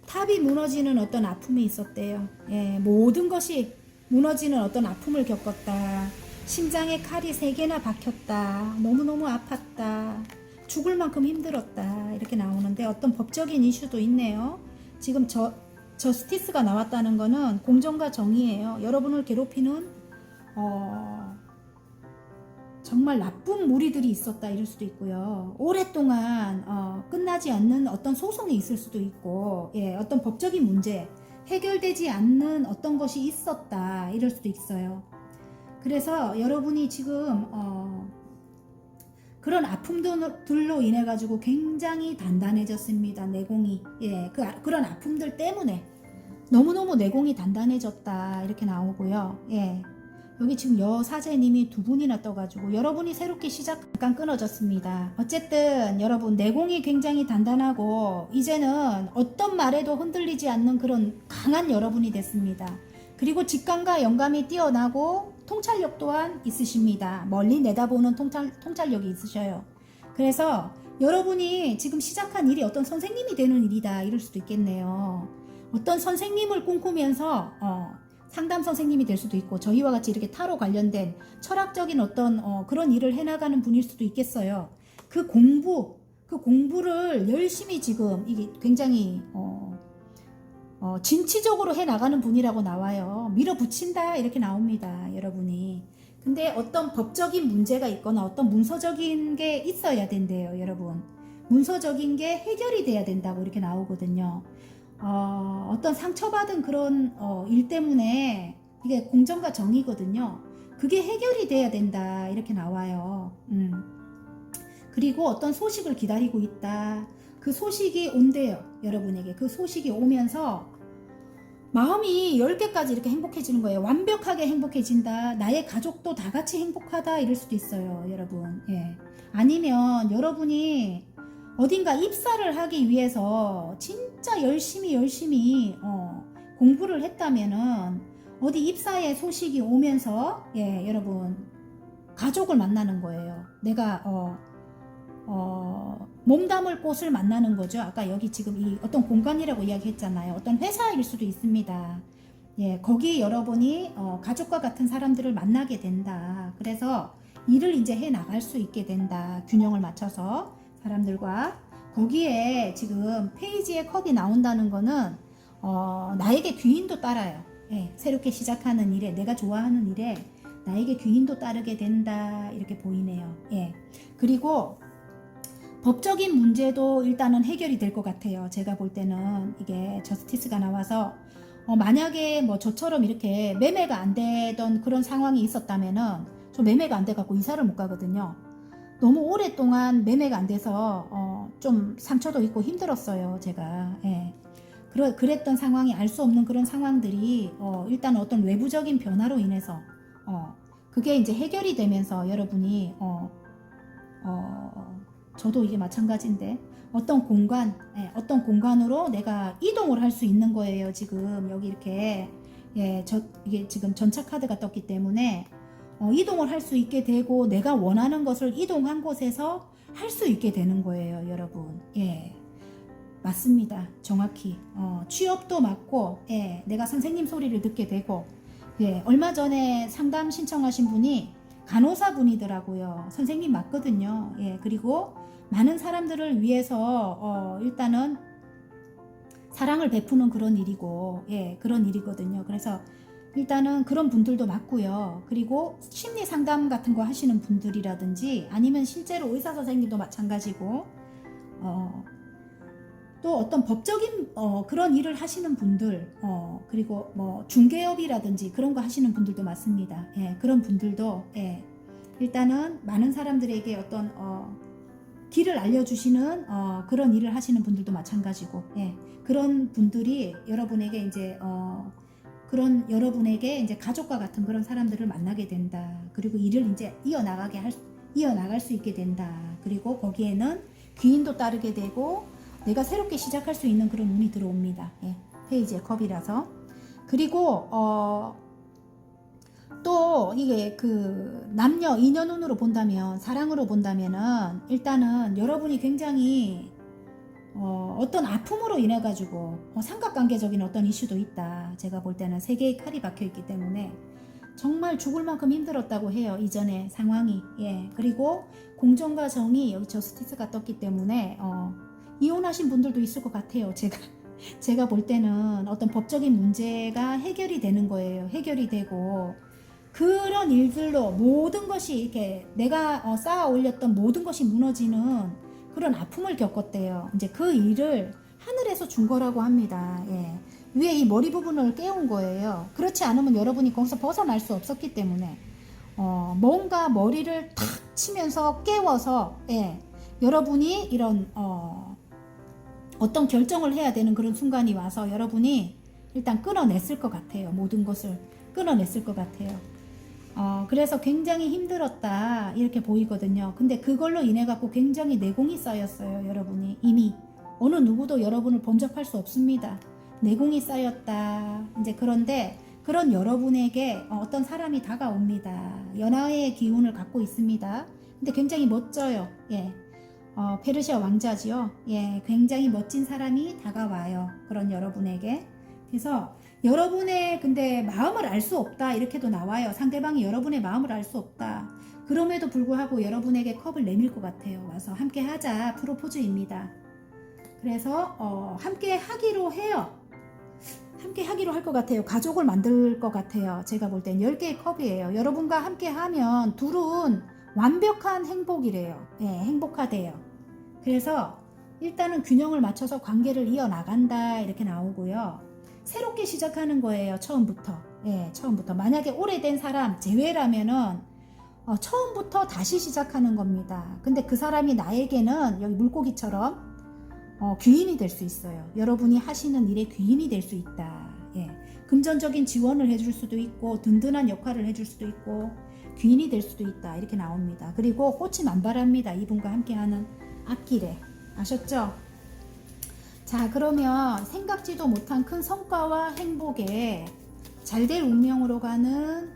탑이 무너지는 어떤 아픔이 있었대요. 예, 모든 것이 무너지는 어떤 아픔을 겪었다. 심장에 칼이 3개나 박혔다. 너무너무 아팠다. 죽을 만큼 힘들었다. 이렇게 나오는데 어떤 법적인 이슈도 있네요. 지금 저스티스가 나왔다는 거는 공정과 정의예요. 여러분을 괴롭히는 정말 나쁜 무리들이 있었다 이럴 수도 있고요. 오랫동안 끝나지 않는 어떤 소송이 있을 수도 있고, 예, 어떤 법적인 문제 해결되지 않는 어떤 것이 있었다 이럴 수도 있어요. 그래서 여러분이 지금 그런 아픔들로 인해 가지고 굉장히 단단해졌습니다. 내공이, 예, 그런 아픔들 때문에 너무너무 내공이 단단해졌다 이렇게 나오고요. 예. 여기 지금 여사제님이 2분이나 떠가지고 여러분이 새롭게 잠깐 끊어졌습니다. 어쨌든 여러분 내공이 굉장히 단단하고 이제는 어떤 말에도 흔들리지 않는 그런 강한 여러분이 됐습니다. 그리고 직감과 영감이 뛰어나고 통찰력 또한 있으십니다. 멀리 내다보는 통찰력이 있으셔요. 그래서 여러분이 지금 시작한 일이 어떤 선생님이 되는 일이다 이럴 수도 있겠네요. 어떤 선생님을 꿈꾸면서 상담 선생님이 될 수도 있고 저희와 같이 이렇게 타로 관련된 철학적인 어떤 그런 일을 해나가는 분일 수도 있겠어요. 그 공부를 열심히 지금 이게 굉장히 진취적으로 해나가는 분이라고 나와요. 밀어붙인다 이렇게 나옵니다. 여러분이. 근데 어떤 법적인 문제가 있거나 어떤 문서적인 게 있어야 된대요. 여러분. 문서적인 게 해결이 돼야 된다고 이렇게 나오거든요. 어떤 상처받은 그런 일 때문에 이게 공정과 정의거든요. 그게 해결이 돼야 된다 이렇게 나와요. 그리고 어떤 소식을 기다리고 있다. 그 소식이 온대요. 여러분에게 그 소식이 오면서 마음이 10개까지 이렇게 행복해지는 거예요. 완벽하게 행복해진다. 나의 가족도 다 같이 행복하다 이럴 수도 있어요. 여러분. 예. 아니면 여러분이 어딘가 입사를 하기 위해서 진짜 열심히 공부를 했다면은 어디 입사의 소식이 오면서 예, 여러분 가족을 만나는 거예요. 내가 몸담을 곳을 만나는 거죠. 아까 여기 지금 이 어떤 공간이라고 이야기했잖아요. 어떤 회사일 수도 있습니다. 예, 거기 여러분이 가족과 같은 사람들을 만나게 된다. 그래서 일을 이제 해 나갈 수 있게 된다. 균형을 맞춰서 사람들과. 거기에 지금 페이지에 컵이 나온다는 거는 나에게 귀인도 따라요. 예, 새롭게 시작하는 일에 내가 좋아하는 일에 나에게 귀인도 따르게 된다 이렇게 보이네요. 예. 그리고 법적인 문제도 일단은 해결이 될 것 같아요. 제가 볼 때는 이게 저스티스가 나와서 만약에 뭐 저처럼 이렇게 매매가 안 되던 그런 상황이 있었다면은 저 매매가 안 돼갖고 이사를 못 가거든요. 너무 오랫동안 매매가 안 돼서 좀 상처도 있고 힘들었어요. 제가. 예. 그랬던 상황이 알 수 없는 그런 상황들이 일단 어떤 외부적인 변화로 인해서 그게 이제 해결이 되면서 여러분이 저도 이게 마찬가지인데 어떤 공간으로 내가 이동을 할 수 있는 거예요. 지금 여기 이렇게 예, 이게 지금 전차 카드가 떴기 때문에 이동을 할 수 있게 되고 내가 원하는 것을 이동한 곳에서 할 수 있게 되는 거예요, 여러분. 예, 맞습니다. 정확히 취업도 맞고, 예, 내가 선생님 소리를 듣게 되고, 예, 얼마 전에 상담 신청하신 분이 간호사 분이더라고요. 선생님 맞거든요. 예, 그리고 많은 사람들을 위해서 일단은 사랑을 베푸는 그런 일이고, 예, 그런 일이거든요. 그래서 일단은 그런 분들도 맞고요. 그리고 심리 상담 같은 거 하시는 분들이라든지 아니면 실제로 의사 선생님도 마찬가지고, 또 어떤 법적인 그런 일을 하시는 분들, 그리고 뭐 중개업이라든지 그런 거 하시는 분들도 많습니다. 예, 그런 분들도, 예, 일단은 많은 사람들에게 어떤 길을 알려주시는 그런 일을 하시는 분들도 마찬가지고, 예, 그런 분들이 여러분에게 이제 그런 여러분에게 이제 가족과 같은 그런 사람들을 만나게 된다. 그리고 일을 이제 이어나갈 수 있게 된다. 그리고 거기에는 귀인도 따르게 되고 내가 새롭게 시작할 수 있는 그런 운이 들어옵니다. 예, 페이지의 컵이라서. 그리고 또 이게 그 남녀 인연운으로 본다면, 사랑으로 본다면은 일단은 여러분이 굉장히 어떤 아픔으로 인해 가지고 삼각관계적인 어떤 이슈도 있다. 제가 볼 때는 세 개의 칼이 박혀 있기 때문에 정말 죽을 만큼 힘들었다고 해요, 이전에 상황이. 예, 그리고 공정과 정의, 여기 저스티스가 떴기 때문에 이혼하신 분들도 있을 것 같아요. 제가 볼 때는 어떤 법적인 문제가 해결이 되는 거예요. 해결이 되고 그런 일들로 모든 것이 이렇게 내가 쌓아 올렸던 모든 것이 무너지는 그런 아픔을 겪었대요. 이제 그 일을 하늘에서 준 거라고 합니다. 예. 위에 이 머리 부분을 깨운 거예요. 그렇지 않으면 여러분이 거기서 벗어날 수 없었기 때문에 뭔가 머리를 탁 치면서 깨워서, 예, 여러분이 이런 어떤 결정을 해야 되는 그런 순간이 와서 여러분이 일단 끊어냈을 것 같아요. 모든 것을 끊어냈을 것 같아요. 그래서 굉장히 힘들었다 이렇게 보이거든요. 근데 그걸로 인해 갖고 굉장히 내공이 쌓였어요. 여러분이 이미 어느 누구도 여러분을 범접할 수 없습니다. 내공이 쌓였다. 이제 그런데 그런 여러분에게 어떤 사람이 다가옵니다. 연하의 기운을 갖고 있습니다. 근데 굉장히 멋져요. 예, 페르시아 왕자지요. 예, 굉장히 멋진 사람이 다가와요. 그런 여러분에게. 그래서 여러분의 근데 마음을 알 수 없다 이렇게도 나와요. 상대방이 여러분의 마음을 알 수 없다. 그럼에도 불구하고 여러분에게 컵을 내밀 것 같아요. 와서 함께 하자 프로포즈입니다. 그래서 함께 하기로 해요. 함께 하기로 할 것 같아요. 가족을 만들 것 같아요. 제가 볼 땐 10개의 컵이에요. 여러분과 함께 하면 둘은 완벽한 행복이래요. 예, 행복하대요. 그래서 일단은 균형을 맞춰서 관계를 이어나간다 이렇게 나오고요. 새롭게 시작하는 거예요. 처음부터. 예, 처음부터. 만약에 오래된 사람 제외라면은 처음부터 다시 시작하는 겁니다. 근데 그 사람이 나에게는 여기 물고기처럼 귀인이 될 수 있어요. 여러분이 하시는 일의 귀인이 될 수 있다. 예, 금전적인 지원을 해줄 수도 있고 든든한 역할을 해줄 수도 있고 귀인이 될 수도 있다 이렇게 나옵니다. 그리고 꽃이 만발합니다. 이분과 함께하는 앞길에. 아셨죠? 자, 그러면 생각지도 못한 큰 성과와 행복에 잘될 운명으로 가는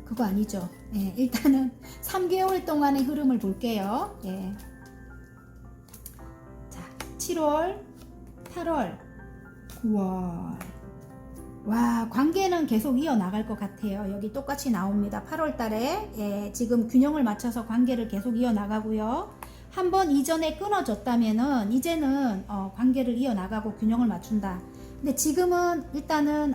그거 아니죠. 예, 일단은 3개월 동안의 흐름을 볼게요. 예. 자, 7월, 8월, 9월. 와, 관계는 계속 이어나갈 것 같아요. 여기 똑같이 나옵니다. 8월 달에 예, 지금 균형을 맞춰서 관계를 계속 이어나가고요. 한번 이전에 끊어졌다면은 이제는 관계를 이어나가고 균형을 맞춘다. 근데 지금은 일단은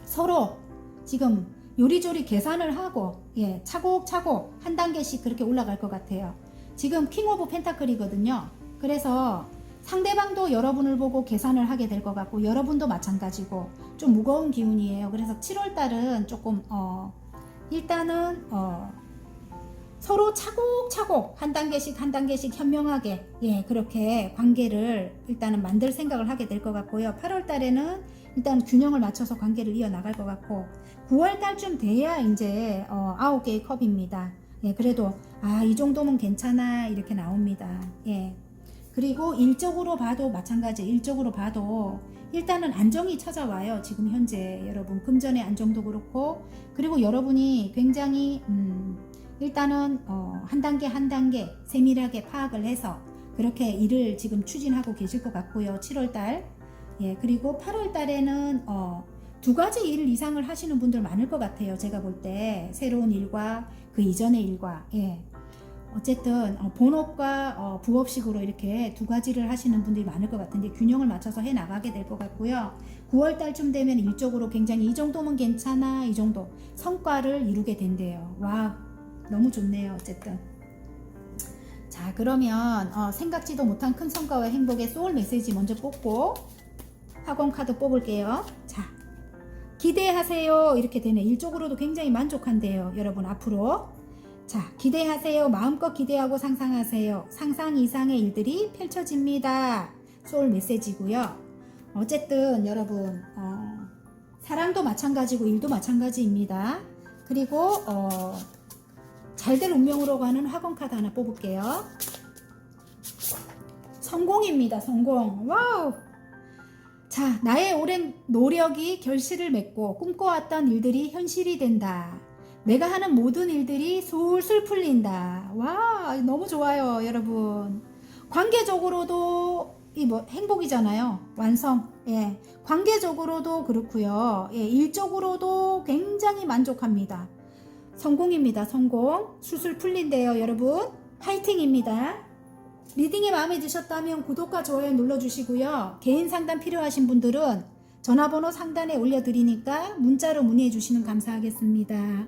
서로 지금 요리조리 계산을 하고, 예, 차곡차곡 한 단계씩 그렇게 올라갈 것 같아요. 지금 킹 오브 펜타클이거든요. 그래서 상대방도 여러분을 보고 계산을 하게 될 것 같고 여러분도 마찬가지고 좀 무거운 기운이에요. 그래서 7월달은 조금 일단은 서로 차곡차곡 한 단계씩 한 단계씩 현명하게, 예, 그렇게 관계를 일단은 만들 생각을 하게 될 것 같고요. 8월 달에는 일단 균형을 맞춰서 관계를 이어나갈 것 같고 9월 달쯤 돼야 이제 9개의 컵입니다. 예, 그래도 이 정도면 괜찮아 이렇게 나옵니다. 예, 그리고 일적으로 봐도 마찬가지. 일적으로 봐도 일단은 안정이 찾아와요. 지금 현재 여러분 금전의 안정도 그렇고, 그리고 여러분이 굉장히 일단은 한 단계 한 단계 세밀하게 파악을 해서 그렇게 일을 지금 추진하고 계실 것 같고요. 7월달. 예, 그리고 8월달에는 두 가지 일 이상을 하시는 분들 많을 것 같아요. 제가 볼 때 새로운 일과 그 이전의 일과. 예. 어쨌든 본업과 부업식으로 이렇게 두 가지를 하시는 분들이 많을 것 같은데 균형을 맞춰서 해 나가게 될 것 같고요. 9월달쯤 되면 일적으로 굉장히 이 정도면 괜찮아, 이 정도 성과를 이루게 된대요. 와, 너무 좋네요. 어쨌든 자, 그러면 생각지도 못한 큰 성과와 행복의 소울 메시지 먼저 뽑고 학원 카드 뽑을게요. 자, 기대하세요. 이렇게 되네. 일적으로도 굉장히 만족한대요. 여러분 앞으로. 자, 기대하세요. 마음껏 기대하고 상상하세요. 상상 이상의 일들이 펼쳐집니다. 소울 메시지고요. 어쨌든 여러분 사랑도 마찬가지고 일도 마찬가지입니다. 그리고 잘될 운명으로 가는 학원 카드 하나 뽑을게요. 성공입니다. 성공. 와우. 자, 나의 오랜 노력이 결실을 맺고 꿈꿔왔던 일들이 현실이 된다. 내가 하는 모든 일들이 술술 풀린다. 와, 너무 좋아요, 여러분. 관계적으로도 행복이잖아요. 완성. 예. 관계적으로도 그렇고요. 예, 일적으로도 굉장히 만족합니다. 성공입니다. 성공. 술술 풀린대요, 여러분. 화이팅입니다. 리딩이 마음에 드셨다면 구독과 좋아요 눌러주시고요. 개인 상담 필요하신 분들은 전화번호 상단에 올려드리니까 문자로 문의해 주시면 감사하겠습니다.